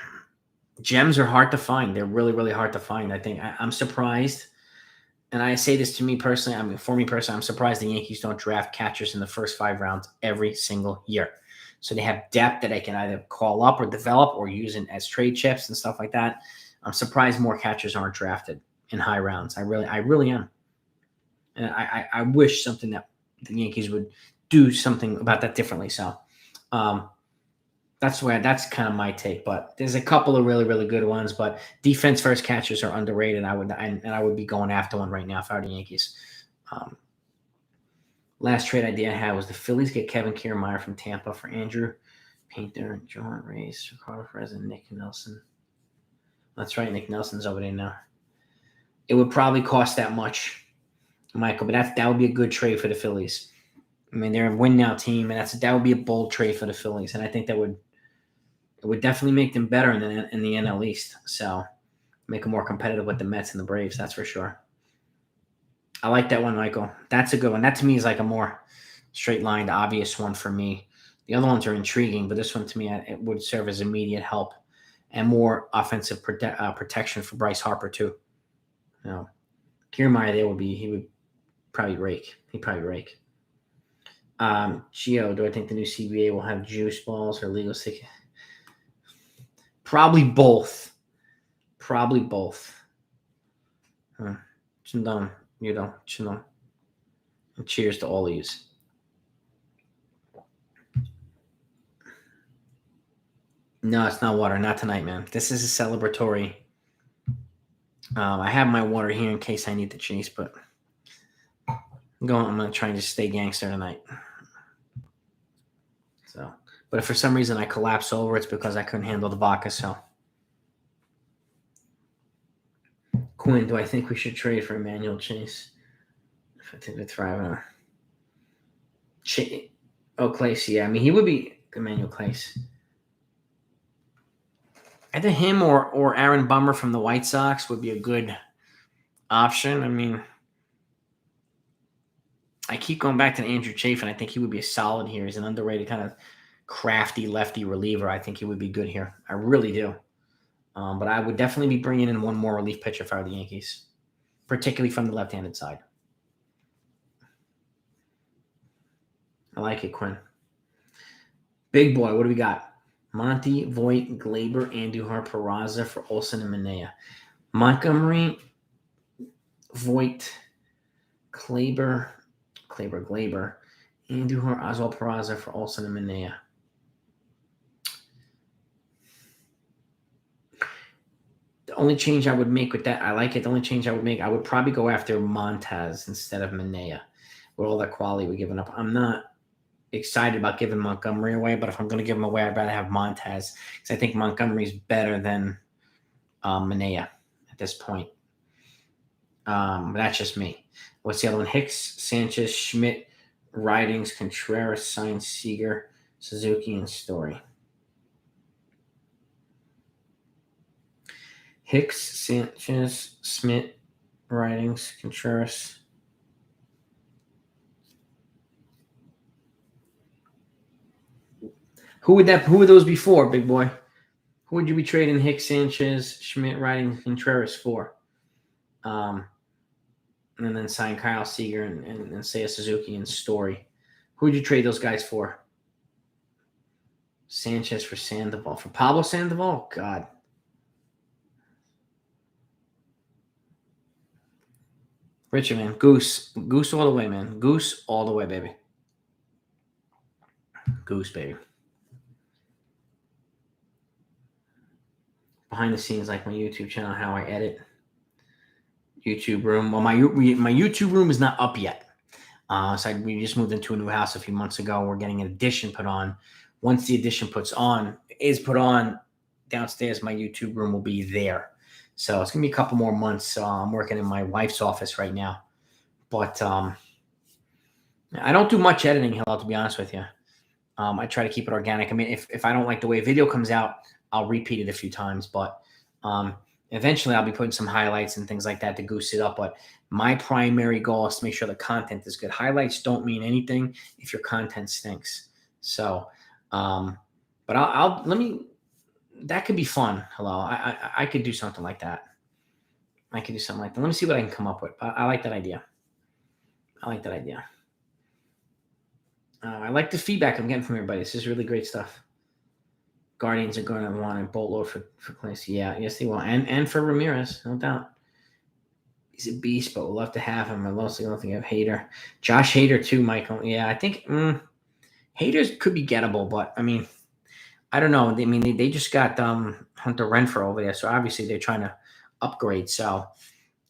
gems are hard to find. They're really, really hard to find. I think I'm surprised, and I say this to me personally. For me personally, I'm surprised the Yankees don't draft catchers in the first 5 rounds every single year. So they have depth that they can either call up or develop or use as trade chips and stuff like that. I'm surprised more catchers aren't drafted in high rounds. I really am. And I wish something that the Yankees would do something about that differently. So that's kind of my take. But there's a couple of really, really good ones. But defense first catchers are underrated. I would be going after one right now if I were the Yankees. Last trade idea I had was the Phillies get Kevin Kiermaier from Tampa for Andrew Painter, John Reyes, Ricardo Perez, and Nick Nelson. That's right, Nick Nelson's over there now. It would probably cost that much, Michael, but that would be a good trade for the Phillies. I mean, they're a win-now team, and that would be a bold trade for the Phillies, and I think it would definitely make them better in the NL East. So Make them more competitive with the Mets and the Braves, that's for sure. I like that one, Michael. That's a good one. That to me is like a more straight-lined, obvious one for me. The other ones are intriguing, but this one to me, it would serve as immediate help and more offensive protection for Bryce Harper too. You know, Kiermaier there he would probably rake. He'd probably rake. Gio, do I think the new CBA will have juice balls or legal stick? Probably both. Probably both. Chindan, you know, Chindan. And cheers to all of you. No, it's not water. Not tonight, man. This is a celebratory. I have my water here in case I need to chase, but I'm going to try and just stay gangster tonight. So, but if for some reason I collapse over, it's because I couldn't handle the vodka. So, Quinn, do I think we should trade for Emmanuel Chase? If I think we thrive on Clace, yeah. I mean, he would be Emmanuel Clace. Either him or Aaron Bummer from the White Sox would be a good option. I mean, I keep going back to Andrew Chafin. I think he would be a solid here. He's an underrated kind of crafty lefty reliever. I think he would be good here. I really do. But I would definitely be bringing in one more relief pitcher for the Yankees, particularly from the left-handed side. I like it, Quinn. Big boy, what do we got? Monty, Voit, Glaber, Andujar, Peraza for Olsen and Manea. Montgomery, Voit, Glaber, Andujar, Oswald Peraza for Olsen and Manea. The only change I would make with that, I like it. The only change I would make, I would probably go after Montez instead of Manea with all that quality we're giving up. I'm not excited about giving Montgomery away, but if I'm going to give him away, I'd rather have Montez because I think Montgomery's better than Manea at this point. That's just me. What's the other one? Hicks, Sanchez, Schmidt, Ridings, Contreras, Sainz, Seager, Suzuki, and Story. Hicks, Sanchez, Schmidt, Ridings, Contreras. Who would those be for, big boy? Who would you be trading Hicks, Sanchez, Schmidt, Ridings, Contreras for? And then sign Kyle Seager and Seiya Suzuki and Story. Who would you trade those guys for? Sanchez for Sandoval. For Pablo Sandoval? Oh, God. Richard, man. Goose. Goose all the way, man. Goose all the way, baby. Goose, baby. Behind the scenes, like my YouTube channel, how I edit. YouTube room. Well, my YouTube room is not up yet. We just moved into a new house a few months ago. We're getting an addition put on. Once the addition is put on downstairs, my YouTube room will be there. So it's going to be a couple more months. So I'm working in my wife's office right now. But I don't do much editing, Hillel, to be honest with you. I try to keep it organic. I mean, if I don't like the way a video comes out, I'll repeat it a few times. But eventually I'll be putting some highlights and things like that to goose it up. But my primary goal is to make sure the content is good. Highlights don't mean anything if your content stinks. So, but that could be fun. Hello. I could do something like that. Let me see what I can come up with. I like that idea. I like the feedback I'm getting from everybody. This is really great stuff. Guardians are going to want a boatload for Clace. Yeah, yes, they will. And for Ramirez, no doubt. He's a beast, but we'll love to have him. I mostly don't think I have Hader. Josh Hader, too, Michael. Yeah, I think Hader could be gettable, but, I mean, I don't know. I mean, they just got Hunter Renfroe over there, so obviously they're trying to upgrade. So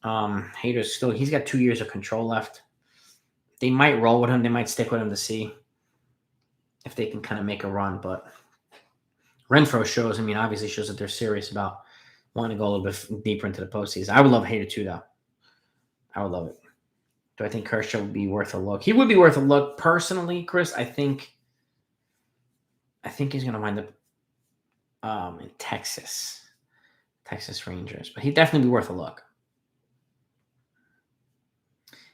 Hader's he's got 2 years of control left. They might roll with him. They might stick with him to see if they can kind of make a run, but Renfroe obviously shows that they're serious about wanting to go a little bit deeper into the postseason. I would love Hader too, though. I would love it. Do I think Kershaw would be worth a look? He would be worth a look. Personally, Chris, I think he's going to wind up in Texas. Texas Rangers. But he'd definitely be worth a look.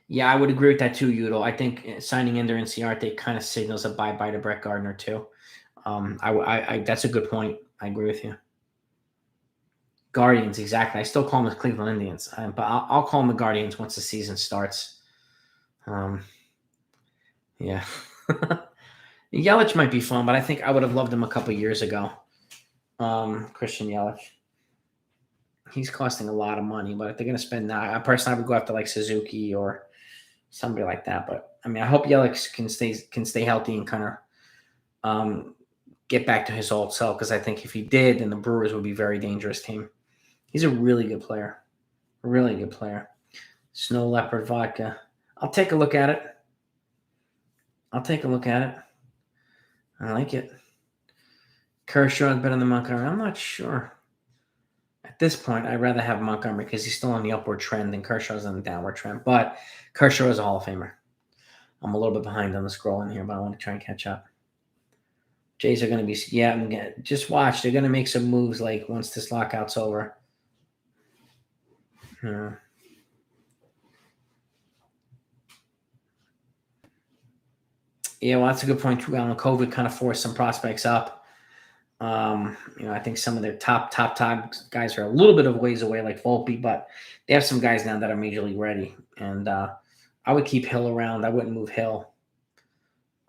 Yeah, I would agree with that too, Udall. I think signing Ender and Ciarte kind of signals a bye-bye to Brett Gardner too. That's a good point. I agree with you. Guardians, exactly. I still call them the Cleveland Indians, but I'll call them the Guardians once the season starts. Yeah. Yelich might be fun, but I think I would have loved him a couple years ago. Christian Yelich. He's costing a lot of money, but if they're going to spend now, I personally would go after like Suzuki or somebody like that. But I mean, I hope Yelich can stay healthy and kind of get back to his old self, because I think if he did, then the Brewers would be a very dangerous team. He's a really good player. Really good player. Snow Leopard Vodka. I'll take a look at it. I like it. Kershaw is better than Montgomery. I'm not sure. At this point, I'd rather have Montgomery because he's still on the upward trend and Kershaw's on the downward trend. But Kershaw is a Hall of Famer. I'm a little bit behind on the scrolling here, but I want to try and catch up. Jays are going to be, just watch. They're going to make some moves like once this lockout's over. Yeah, well, that's a good point too, Alan. COVID kind of forced some prospects up. I think some of their top guys are a little bit of ways away, like Volpe, but they have some guys now that are major league ready. And I would keep Hill around. I wouldn't move Hill.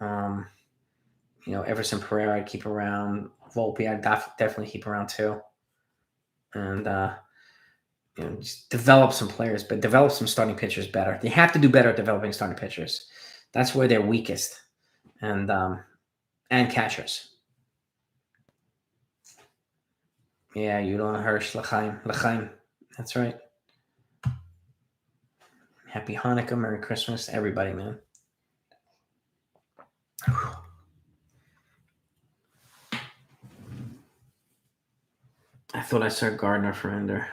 Everson Pereira I'd keep around. Volpe I'd definitely keep around too. And just develop some players, but develop some starting pitchers better. They have to do better at developing starting pitchers. That's where they're weakest. And catchers. Yeah, Yudon Hirsch, L'chaim. That's right. Happy Hanukkah, Merry Christmas, everybody, man. I thought I saw Gardner for Ender.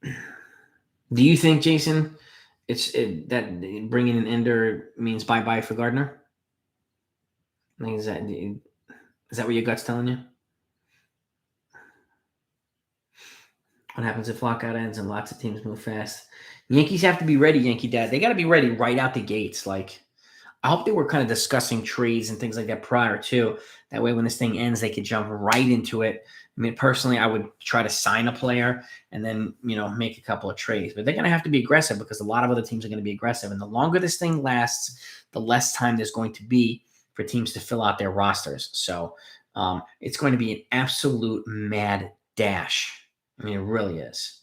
Do you think, Jason, that bringing an Ender means bye-bye for Gardner? Is that what your gut's telling you? What happens if lockout ends and lots of teams move fast? Yankees have to be ready, Yankee Dad. They got to be ready right out the gates. Like, I hope they were kind of discussing trades and things like that prior to. That way, when this thing ends, they could jump right into it. I mean, personally, I would try to sign a player and then, make a couple of trades. But they're going to have to be aggressive because a lot of other teams are going to be aggressive. And the longer this thing lasts, the less time there's going to be for teams to fill out their rosters. So it's going to be an absolute mad dash. I mean, it really is.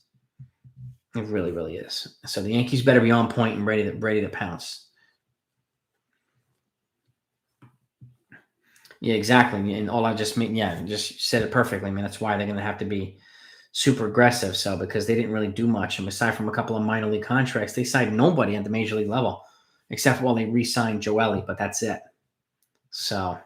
It really, really is. So the Yankees better be on point and ready to pounce. Yeah, exactly. And all I just said it perfectly. I mean, that's why they're going to have to be super aggressive. So because they didn't really do much, and aside from a couple of minor league contracts, they signed nobody at the major league level, except they re-signed Joely, but that's it. So,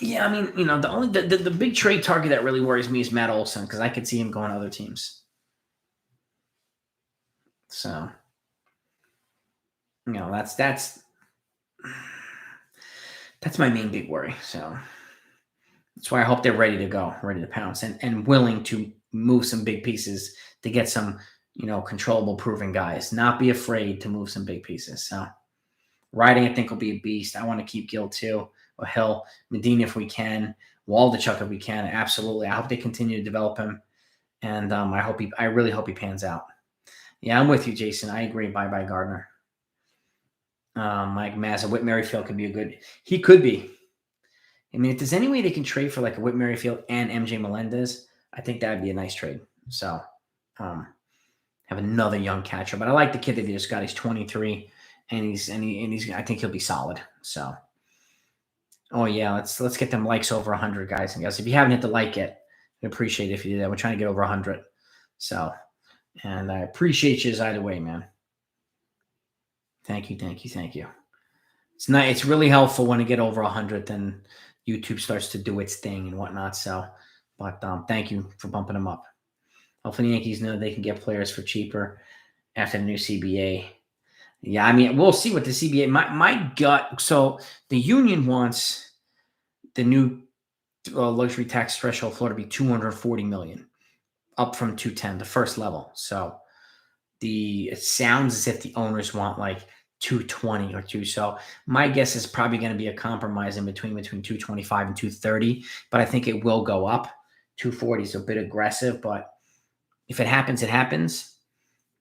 yeah, I mean, the big trade target that really worries me is Matt Olson, because I could see him going to other teams. So, that's my main big worry. So that's why I hope they're ready to go, ready to pounce, and willing to move some big pieces to get some, controllable, proven guys. Not be afraid to move some big pieces. So Riding, I think, will be a beast. I want to keep Gill too, or Hill, Medina if we can, Waldachuk if we can. Absolutely. I hope they continue to develop him, and I really hope he pans out. Yeah, I'm with you, Jason. I agree. Bye-bye, Gardner. Mike Mazza, Whit Merrifield could be he could be. I mean, if there's any way they can trade for like a Whit Merrifield and MJ Melendez, I think that would be a nice trade. So, have another young catcher. But I like the kid that they just got. He's 23, and he's I think he'll be solid. So, oh yeah, let's get them likes over 100, guys and gals. If you haven't hit the like yet, I'd appreciate it if you do that. We're trying to get over 100. So, and I appreciate you either way, man. Thank you. It's nice. It's really helpful when I get over 100, then YouTube starts to do its thing and whatnot. So, but thank you for bumping them up. Hopefully the Yankees know they can get players for cheaper after the new CBA. Yeah, I mean, we'll see what the CBA. My gut. So the union wants the new luxury tax threshold floor to be 240 million, up from 210, the first level. So it sounds as if the owners want like 220 or two. So my guess is probably going to be a compromise in between 225 and 230. But I think it will go up. 240 is a bit aggressive, but if it happens, it happens.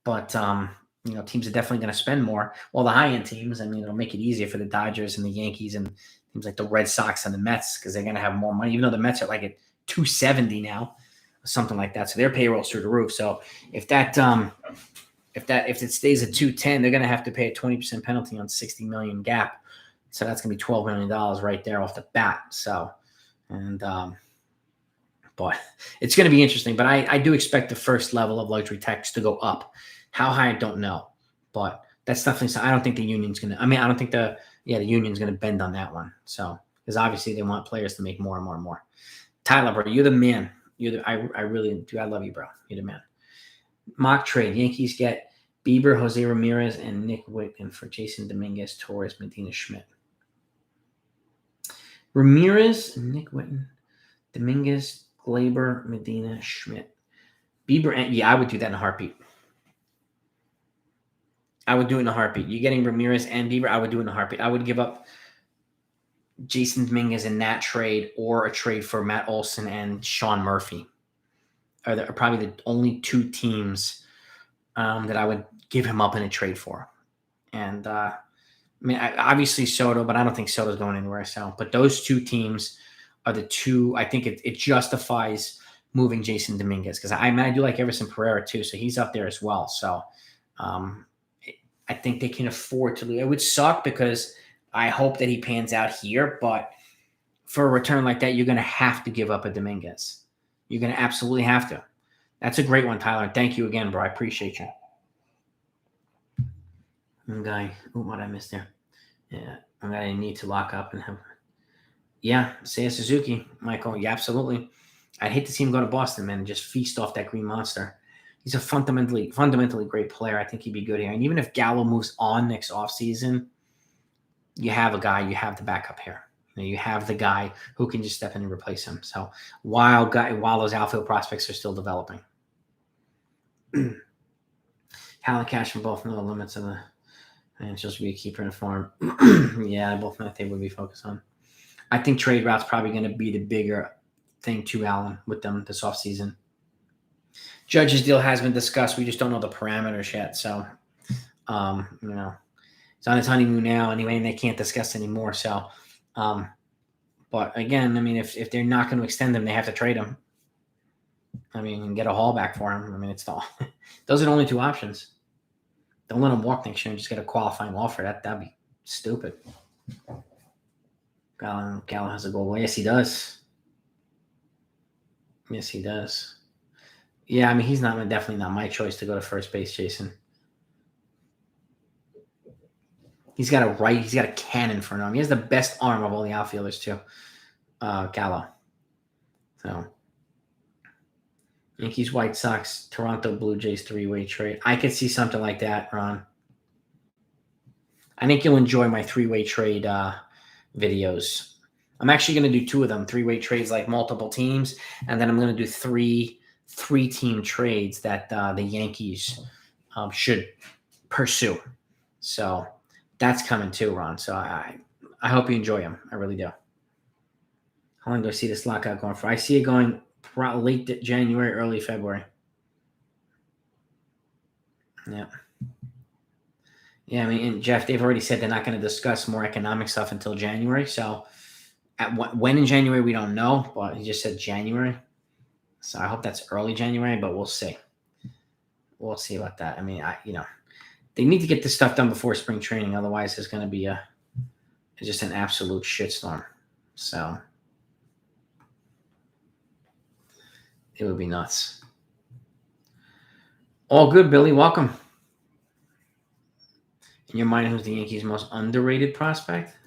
But teams are definitely going to spend more. Well, the high end teams, I mean, it'll make it easier for the Dodgers and the Yankees and teams like the Red Sox and the Mets because they're going to have more money. Even though the Mets are like at 270 now, or something like that. So their payroll's through the roof. So if it stays at 210, they're going to have to pay a 20% penalty on 60 million gap. So that's going to be $12 million right there off the bat. So, but it's going to be interesting. But I do expect the first level of luxury tax to go up. How high, I don't know. But that's definitely, I don't think the union's going to, I don't think the union's going to bend on that one. So, because obviously they want players to make more and more and more. Tyler, bro, you're the man. I really do. I love you, bro. You're the man. Mock trade. Yankees get Bieber, Jose Ramirez, and Nick Whitman for Jason Dominguez, Torres, Medina, Schmidt. Ramirez, Nick Whitman, Dominguez, Glaber, Medina, Schmidt. Bieber, and I would do that in a heartbeat. I would do it in a heartbeat. You're getting Ramirez and Bieber, I would do it in a heartbeat. I would give up Jason Dominguez in that trade or a trade for Matt Olson and Sean Murphy. Are probably the only two teams that I would give him up in a trade for. And obviously Soto, but I don't think Soto's going anywhere. So, but those two teams are the two. I think it justifies moving Jason Dominguez because I do like Everson Pereira too, so he's up there as well. So, I think they can afford to lose. It would suck because I hope that he pans out here, but for a return like that, you're going to have to give up a Dominguez. You're going to absolutely have to. That's a great one, Tyler. Thank you again, bro. I appreciate you. Okay. What I missed there? Yeah, I'm going to need to lock up and have. Yeah, Seiya Suzuki, Michael. Yeah, absolutely. I'd hate to see him go to Boston, man, and just feast off that green monster. He's a fundamentally great player. I think he'd be good here. And even if Gallo moves on next offseason, you have a guy, you have the backup here. You have the guy who can just step in and replace him. So while those outfield prospects are still developing. Hillel Cash from both know the limits of the financials should be a keeper in a farm. Yeah, both know they would be focused on. I think trade route's probably going to be the bigger thing too, Alan, with them this offseason. Judge's deal has been discussed. We just don't know the parameters yet. So, it's on his honeymoon now anyway, and they can't discuss anymore. So, but again, if they're not going to extend him, they have to trade him. And get a haul back for him. It's those are the only two options. Don't let him walk next year and just get a qualifying offer. That'd be stupid. Gallo has a goal. Well, yes, he does. Yes, he does. Yeah, he's definitely not my choice to go to first base, Jason. He's got a cannon for an arm. He has the best arm of all the outfielders too. Gallo. So Yankees, White Sox, Toronto Blue Jays 3-way trade. I could see something like that, Ron. I think you'll enjoy my 3-way trade videos. I'm actually going to do 2 of them, 3-way trades, like multiple teams, and then I'm going to do 3-team trades that the Yankees should pursue. So that's coming too, Ron. So I hope you enjoy them. I really do. How long do I see this lockout going for? I see it going late January, early February. Yeah. Yeah, and Jeff, they've already said they're not going to discuss more economic stuff until January. So when in January, we don't know, but he just said January. So I hope that's early January, but we'll see. We'll see about that. They need to get this stuff done before spring training. Otherwise, it's going to be just an absolute shitstorm. So it would be nuts. All good, Billy. Welcome. In your mind, who's the Yankees' most underrated prospect?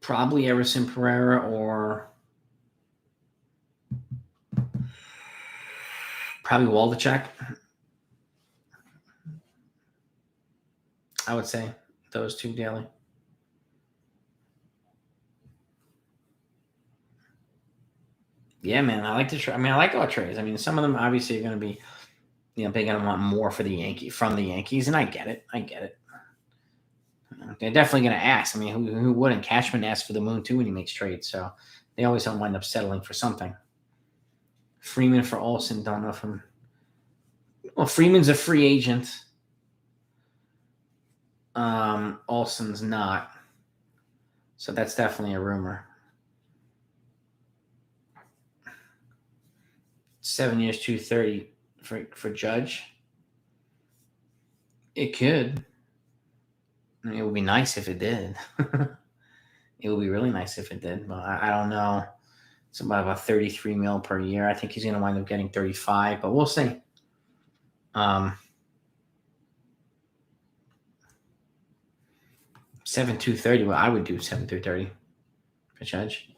Probably Everson Pereira or probably Waldichuk. I would say those two daily. Yeah, man. I like to try. I mean, I like all trades. I mean, some of them obviously are going to be, they're going to want more for the from the Yankees, and I get it. I get it. They're definitely going to ask. I mean, who wouldn't? Cashman asks for the moon too when he makes trades, so they always don't wind up settling for something. Freeman for Olsen. Don't know if him. Well, Freeman's a free agent. Olsen's not. So that's definitely a rumor. 7 years, 230 for Judge. It could. I mean, it would be nice if it did. It would be really nice if it did, but I don't know. It's about 33 mil per year. I think he's going to wind up getting 35, but we'll see. 7-230. Well, I would do 7-230 for Judge.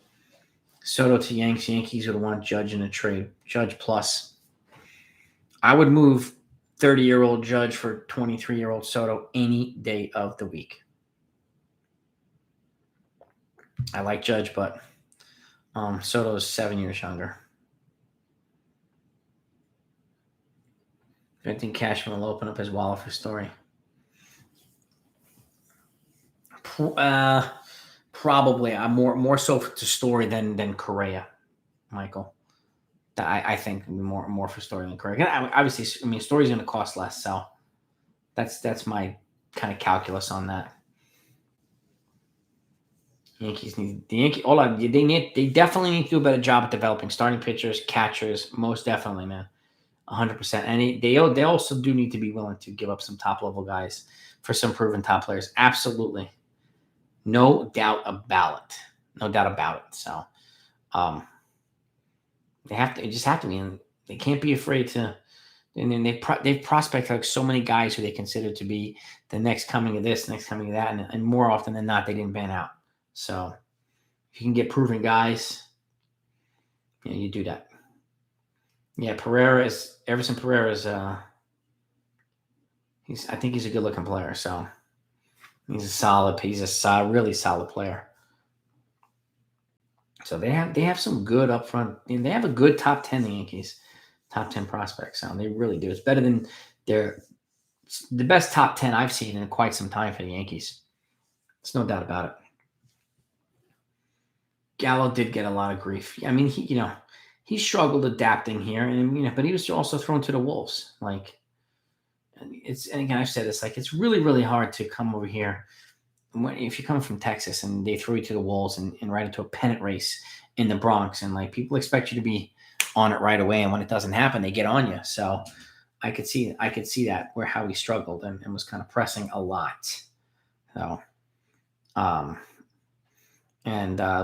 Soto to Yanks. Yankees would want Judge in a trade. Judge plus. I would move 30-year-old Judge for 23-year-old Soto any day of the week. I like Judge, but Soto is 7 years younger. I think Cashman will open up his wallet for Story. Probably more so to Story than Correa, Michael. I think more for Story than Correa. Obviously, I mean, Story's going to cost less, so that's my kind of calculus on that. Yankees need they definitely need to do a better job at developing starting pitchers, catchers, most definitely, man, 100%. And they also do need to be willing to give up some top level guys for some proven top players. Absolutely, no doubt about it. No doubt about it. So, they just have to be, and they can't be afraid to. And then they've prospected like so many guys who they consider to be the next coming of this, next coming of that, and more often than not, they didn't pan out. So if you can get proven guys, you do that. Yeah, Everson Pereira is I think he's a good looking player. So he's a really solid player. So they have some good up front. And they have a good top 10, the Yankees. Top 10 prospects. So they really do. It's better than the best top 10 I've seen in quite some time for the Yankees. There's no doubt about it. Gallo did get a lot of grief. I mean, he struggled adapting here, and but he was also thrown to the wolves. Like, and again, I've said this, like, it's really, really hard to come over here if you come from Texas and they throw you to the wolves and right into a pennant race in the Bronx, and like people expect you to be on it right away, and when it doesn't happen, they get on you. So I could see that how he struggled and was kind of pressing a lot. So,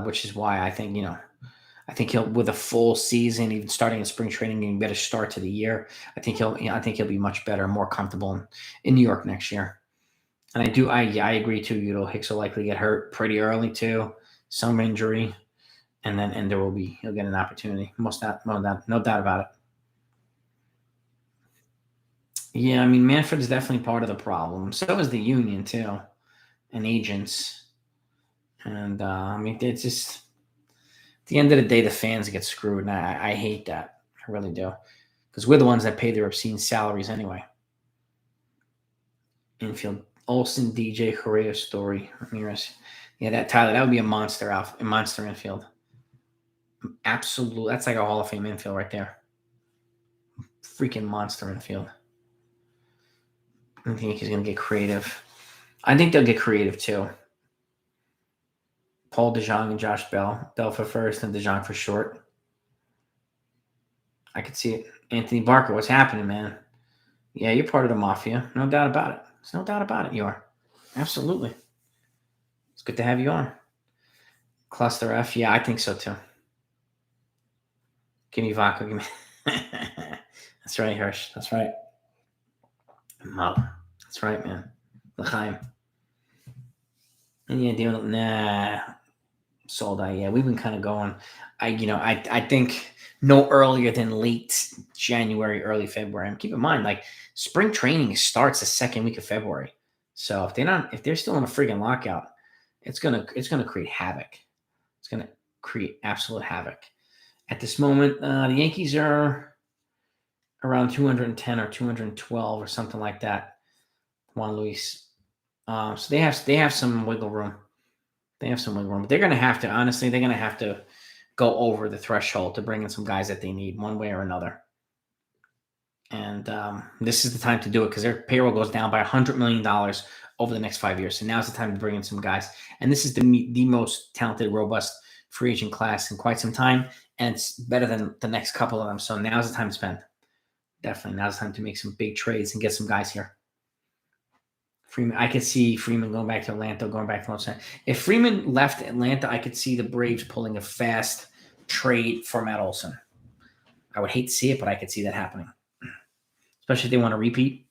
which is why I think he'll, with a full season, even starting in spring training, getting better start to the year. I think he'll be much better, more comfortable in New York next year. And I agree too. Hicks will likely get hurt pretty early too, some injury, and he'll get an opportunity. No doubt about it. Yeah, I mean, Manfred's definitely part of the problem. So is the union too, and agents. And I mean, it's just at the end of the day, the fans get screwed, and I hate that. I really do, because we're the ones that pay their obscene salaries anyway. Infield: Olsen, DJ, Correa, Story, Ramirez. Yeah, Tyler, that would be a monster infield. Absolutely, that's like a Hall of Fame infield right there. Freaking monster infield. I think he's going to get creative. I think they'll get creative too. Paul DeJong and Josh Bell. Bell for first and DeJong for short. I could see it. Anthony Barker, what's happening, man? Yeah, you're part of the mafia. No doubt about it. There's no doubt about it. You are. Absolutely. It's good to have you on. Cluster F. Yeah, I think so too. Give me vodka. Give me. That's right, Hirsch. That's right. That's right, man. L'chaim. And yeah, sold out. Yeah, we've been kind of going. I think no earlier than late January, early February. And keep in mind, like, spring training starts the second week of February. So if they're still in a freaking lockout, it's gonna create havoc. It's gonna create absolute havoc. At this moment, the Yankees are around 210 or 212 or something like that. Juan Luis. So they have some wiggle room. They have some wiggle room. But they're gonna have to, honestly, they're gonna have to go over the threshold to bring in some guys that they need one way or another. And this is the time to do it because their payroll goes down by $100 million over the next 5 years. So now's the time to bring in some guys. And this is the most talented, robust free agent class in quite some time. And it's better than the next couple of them. So now's the time to spend. Definitely now's the time to make some big trades and get some guys here. Freeman, I could see Freeman going back to Atlanta, going back to Los Angeles. If Freeman left Atlanta, I could see the Braves pulling a fast trade for Matt Olson. I would hate to see it, but I could see that happening. Especially if they want to repeat.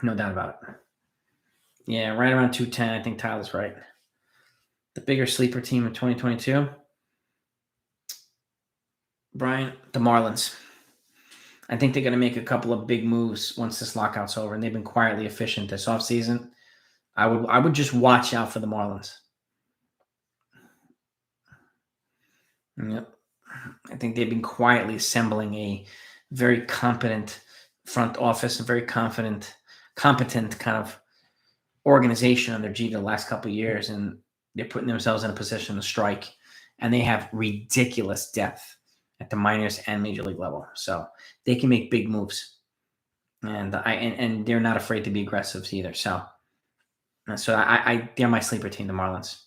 No doubt about it. Yeah, right around 210. I think Tyler's right. The bigger sleeper team in 2022. Brian, the Marlins. I think they're going to make a couple of big moves once this lockout's over, and they've been quietly efficient this offseason. I would just watch out for the Marlins. Yep. I think they've been quietly assembling a very competent front office, a very competent kind of organization under G the last couple of years, and they're putting themselves in a position to strike, and they have ridiculous depth at the minors and major league level. So they can make big moves. And they're not afraid to be aggressive either. So they're my sleeper team, the Marlins.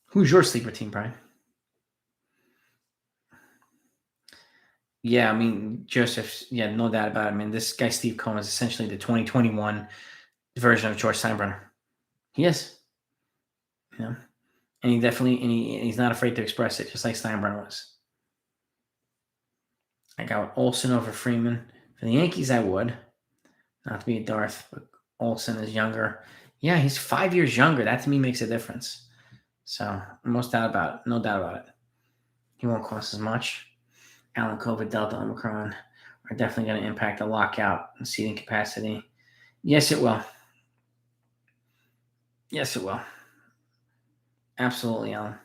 Who's your sleeper team, Brian? Yeah, I mean, Joseph, yeah, no doubt about it. I mean, this guy, Steve Cohen, is essentially the 2021 version of George Steinbrenner. He is. Yeah. And he definitely, he's not afraid to express it, just like Steinbrenner was. I got Olsen over Freeman. For the Yankees, I would. Not to be a Darth, but Olsen is younger. Yeah, he's 5 years younger. That to me makes a difference. So, no doubt about it. He won't cost as much. Allen, COVID, Delta, Omicron are definitely going to impact the lockout and seating capacity. Yes, it will. Yes, it will. Absolutely, Alan.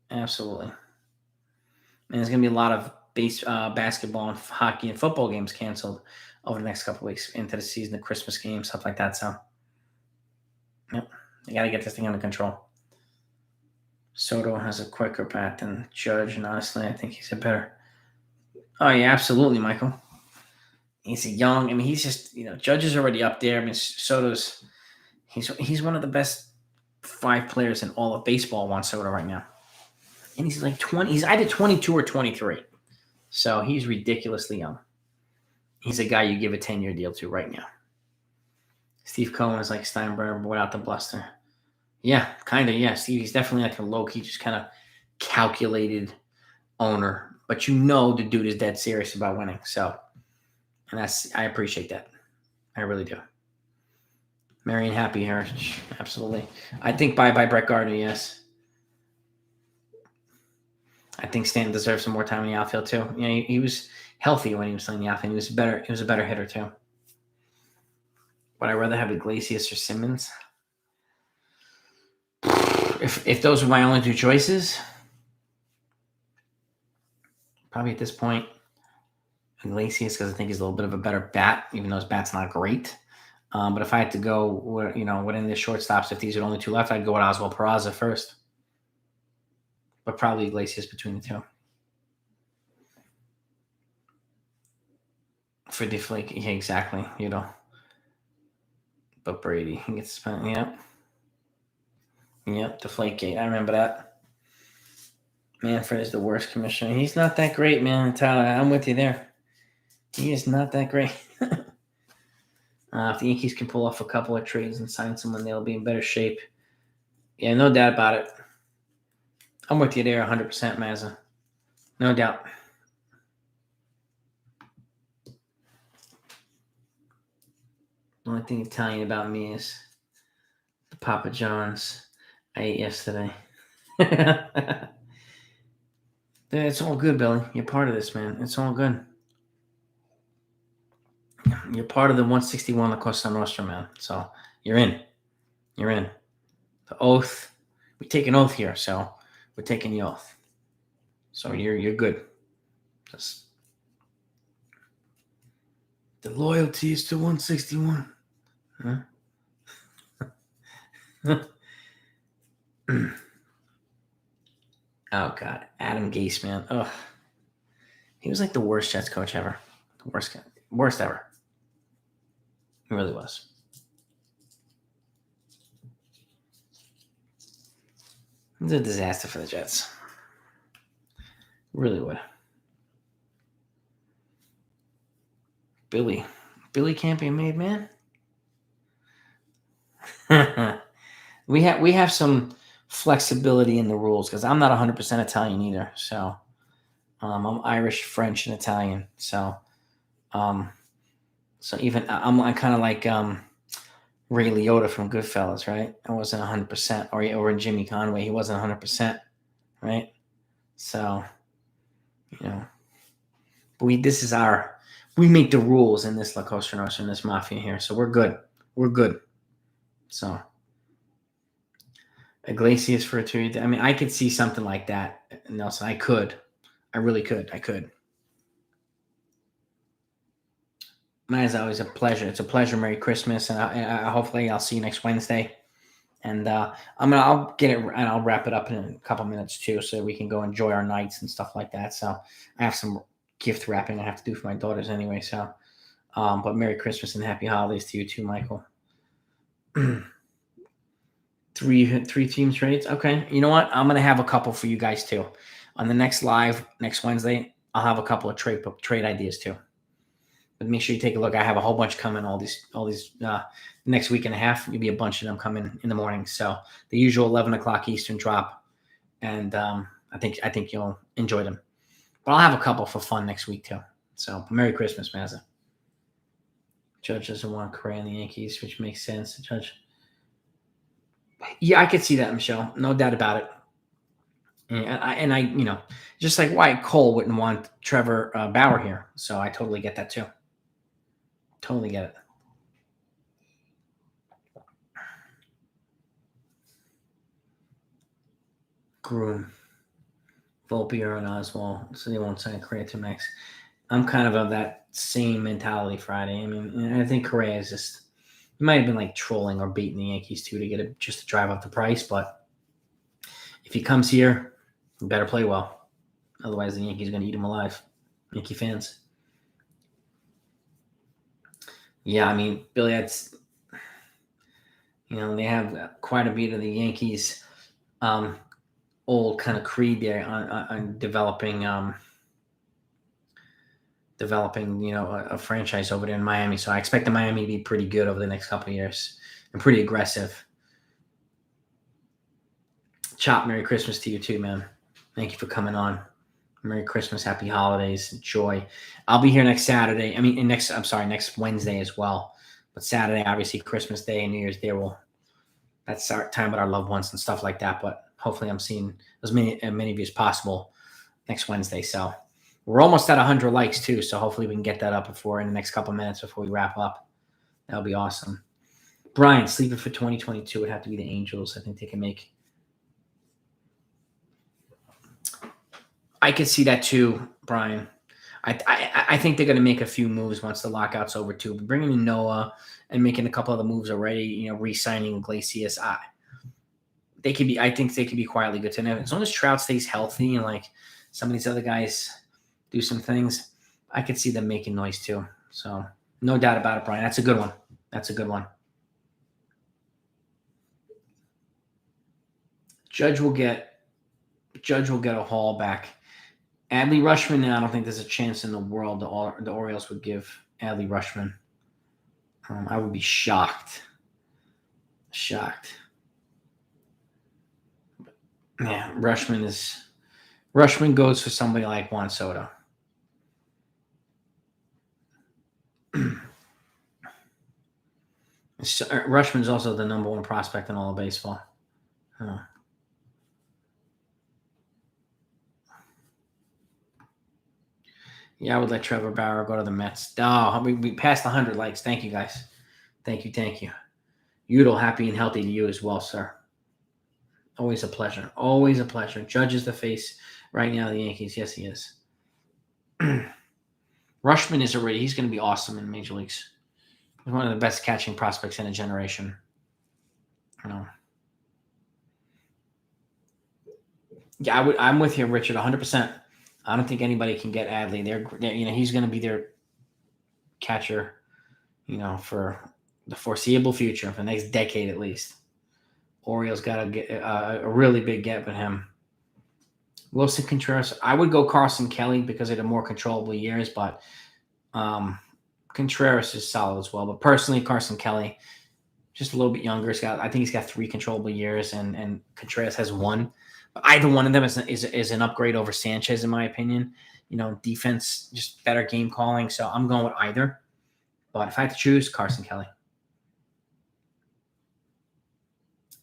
Absolutely. And there's going to be a lot of basketball and hockey and football games canceled over the next couple of weeks into the season, the Christmas games, stuff like that. So, yep, they got to get this thing under control. Soto has a quicker bat than Judge, and honestly, I think he's a better. Oh, yeah, absolutely, Michael. He's he's just, Judge is already up there. I mean, Soto's, he's one of the best 5 players in all of baseball, Juan Soto, right now. And he's like 20, he's either 22 or 23. So he's ridiculously young. He's a guy you give a 10-year deal to right now. Steve Cohen is like Steinbrenner without the bluster. Yeah, kind of, yeah. He's definitely like a low-key, just kind of calculated owner. But the dude is dead serious about winning. So, and I appreciate that. I really do. Marion Happy Heritage, absolutely. I think bye-bye Brett Gardner, yes. I think Stanton deserves some more time in the outfield too. He was healthy when he was playing the outfield. He was a better hitter too. Would I rather have Iglesias or Simmons? If those were my only 2 choices, probably at this point, Iglesias, because I think he's a little bit of a better bat, even though his bat's not great. But if I had to go, within the shortstops, if these are the only 2 left, I'd go with Oswald Peraza first. But probably Iglesias between the 2. For Deflake, yeah, exactly. But Brady, he gets spent. Yep, Deflategate. I remember that. Manfred is the worst commissioner. He's not that great, man. Tyler, I'm with you there. He is not that great. If the Yankees can pull off a couple of trades and sign someone, they'll be in better shape. Yeah, no doubt about it. I'm with you there 100%, Mazza. No doubt. The only thing Italian about me is the Papa John's I ate yesterday. It's all good, Billy. You're part of this, man. It's all good. You're part of the 161 La Costa Nostra, man. So you're in. You're in. The oath. We take an oath here, so we're taking the oath. So you're good. Just the loyalty is to 161. Huh? Oh God, Adam Gase, man. Ugh. He was like the worst Jets coach ever. The worst ever. He really was. It was a disaster for the Jets. Really would. Billy can't be a made man. we have some flexibility in the rules because I'm not 100% Italian either. So I'm Irish, French, and Italian. So even I'm kind of like Ray Liotta from Goodfellas, right? I wasn't 100%, or in Jimmy Conway, he wasn't 100%, right? So but we make the rules in this La Costa Nostra, in this mafia here. So we're good. We're good. So Iglesias for a 2. I mean, I could see something like that, Nelson. I could. I really could. I could. Man, it's always a pleasure. It's a pleasure. Merry Christmas, and hopefully I'll see you next Wednesday. And I'll get it, and I'll wrap it up in a couple minutes too, so we can go enjoy our nights and stuff like that. So I have some gift wrapping I have to do for my daughters anyway. So, but Merry Christmas and Happy Holidays to you too, Michael. 3 team trades. Okay, you know what? I'm gonna have a couple for you guys too. On the next live next Wednesday, I'll have a couple of trade ideas too. But make sure you take a look. I have a whole bunch coming. All these next week and a half. Maybe a bunch of them coming in the morning. So the usual 11 o'clock Eastern drop, and I think you'll enjoy them. But I'll have a couple for fun next week too. So Merry Christmas, Mazza. Judge doesn't want Correa in the Yankees, which makes sense. Judge. Yeah, I could see that, Michelle. No doubt about it. And I just like why Cole wouldn't want Trevor Bauer here. So I totally get that too. Totally get it. Groom, Volpe, and Oswald, so they won't sign Correa to max. I'm kind of that same mentality Friday. I mean, I think Correa is just, he might have been like trolling or baiting the Yankees too to get just to drive up the price. But if he comes here, he better play well. Otherwise, the Yankees are going to eat him alive. Yankee fans. Yeah, I mean, Billy, that's, they have quite a bit of the Yankees old kind of creed there on developing a franchise over there in Miami. So I expect the Miami to be pretty good over the next couple of years and pretty aggressive. Chop, Merry Christmas to you too, man. Thank you for coming on. Merry Christmas, Happy Holidays, joy. I'll be here next Saturday. Next Wednesday as well. But Saturday, obviously, Christmas Day and New Year's Day, that's our time with our loved ones and stuff like that. But hopefully I'm seeing as many of you as possible next Wednesday. So we're almost at 100 likes too. So hopefully we can get that up in the next couple minutes before we wrap up. That'll be awesome. Brian, sleeping for 2022 would have to be the Angels. I think they can make. I could see that too, Brian. I think they're going to make a few moves once the lockout's over too. Bringing in Noah and making a couple of the moves already, re-signing Iglesias. I think they could be quietly good to know. As long as Trout stays healthy and like some of these other guys do some things, I could see them making noise too. So no doubt about it, Brian. That's a good one. Judge will get a haul back. Adley Rutschman, now I don't think there's a chance in the world the Orioles would give Adley Rutschman. I would be shocked. Yeah, Rutschman goes for somebody like Juan Soto. Rutschman's also the number 1 prospect in all of baseball. Yeah, I would let Trevor Bauer go to the Mets. Oh, we passed 100 likes. Thank you, guys. Thank you. Udall, happy and healthy to you as well, sir. Always a pleasure. Always a pleasure. Judge is the face right now of the Yankees. Yes, he is. Rushman is already. He's going to be awesome in Major Leagues. He's one of the best catching prospects in a generation. Yeah, I'm with you, Richard, 100%. I don't think anybody can get Adley. He's going to be their catcher, for the foreseeable future, for the next decade at least. Orioles got to get a really big get with him. Wilson Contreras, I would go Carson Kelly because of the more controllable years, but Contreras is solid as well. But personally, Carson Kelly, just a little bit younger. I think he's got 3 controllable years, and Contreras has 1. But either one of them is an upgrade over Sanchez, in my opinion. Defense, just better game calling. So I'm going with either. But if I had to choose, Carson Kelly.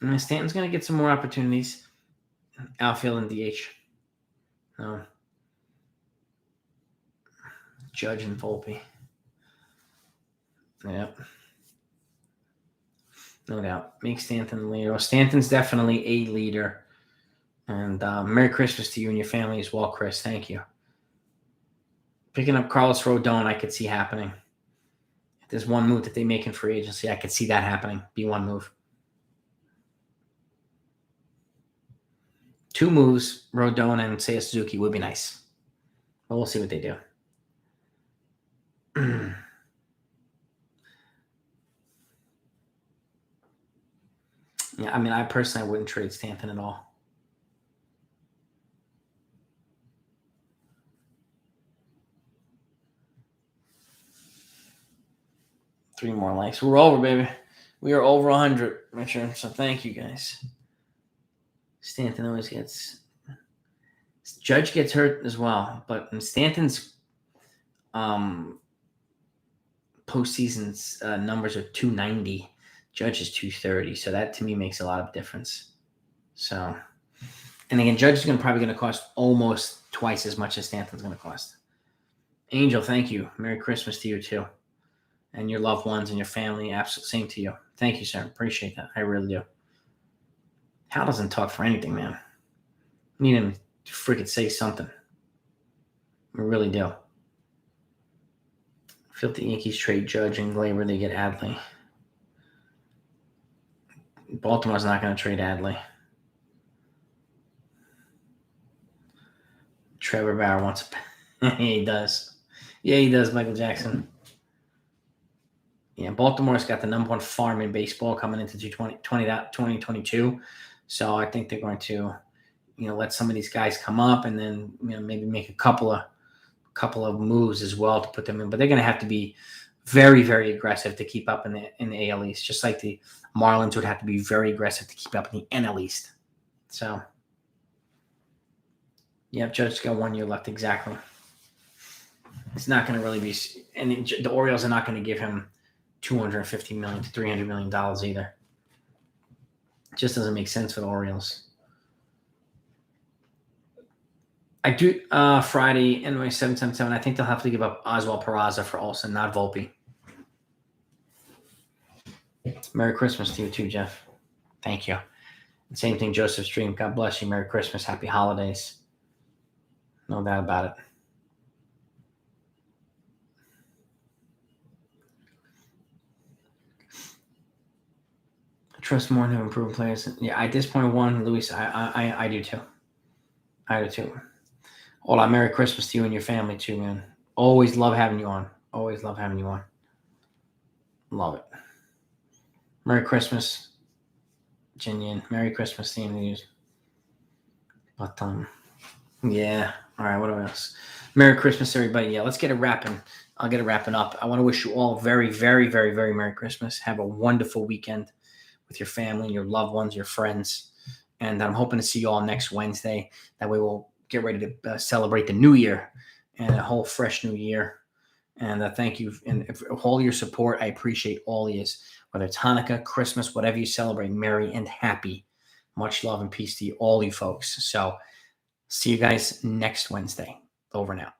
And Stanton's going to get some more opportunities. Outfield and DH. No. Judge and Volpe. Yep. No doubt. Make Stanton the leader. Well, Stanton's definitely a leader. And Merry Christmas to you and your family as well, Chris. Thank you. Picking up Carlos Rodon, I could see happening. If there's one move that they make in free agency, I could see that happening. Be one move. 2 moves, Rodon and Seiya Suzuki would be nice. But we'll see what they do. Yeah, I mean, I personally wouldn't trade Stanton at all. Three more likes. We're over, baby. We are over 100, Richard. So thank you, guys. Stanton always gets... Judge gets hurt as well. But in Stanton's postseason's numbers are 290. Judge is 230. So that, to me, makes a lot of difference. So... And again, Judge is probably going to cost almost twice as much as Stanton's going to cost. Angel, thank you. Merry Christmas to you, too. And your loved ones and your family. Absolutely same to you. Thank you, sir. Appreciate that. I really do. Hal doesn't talk for anything, man. Need him to freaking say something. We really do. I feel the Yankees trade Judge and Glaber, they get Adley. Baltimore's not going to trade Adley. Trevor Bauer wants a... He does. Yeah, he does, Michael Jackson. Yeah, Baltimore's got the number 1 farm in baseball coming into 2022. So I think they're going to, let some of these guys come up and then, maybe make a couple of moves as well to put them in. But they're going to have to be very, very aggressive to keep up in the AL East, just like the Marlins would have to be very aggressive to keep up in the NL East. So, yeah, Judge's got 1 year left exactly. It's not going to really be, and the Orioles are not going to give him $250 million to $300 million either. It just doesn't make sense for the Orioles. I do Friday, anyway, 777. I think they'll have to give up Oswald Peraza for Olsen, not Volpe. Merry Christmas to you too, Jeff. Thank you. And same thing, Joseph Stream. God bless you. Merry Christmas. Happy holidays. No doubt about it. Trust more to improve players. Yeah, at this point, Luis, I do too. I do too. Hola, Merry Christmas to you and your family too, man. Always love having you on. Always love having you on. Love it. Merry Christmas, Jinian. Merry Christmas, Steve. But yeah. All right. What else? Merry Christmas, everybody. Yeah, let's get it wrapping. I'll get it wrapping up. I want to wish you all very, very, very, very Merry Christmas. Have a wonderful weekend with your family, your loved ones, your friends. And I'm hoping to see you all next Wednesday. That way we'll get ready to celebrate the new year and a whole fresh new year. And thank you. And for all your support, I appreciate all yours. Whether it's Hanukkah, Christmas, whatever you celebrate, merry and happy. Much love and peace to you, all you folks. So see you guys next Wednesday. Over now.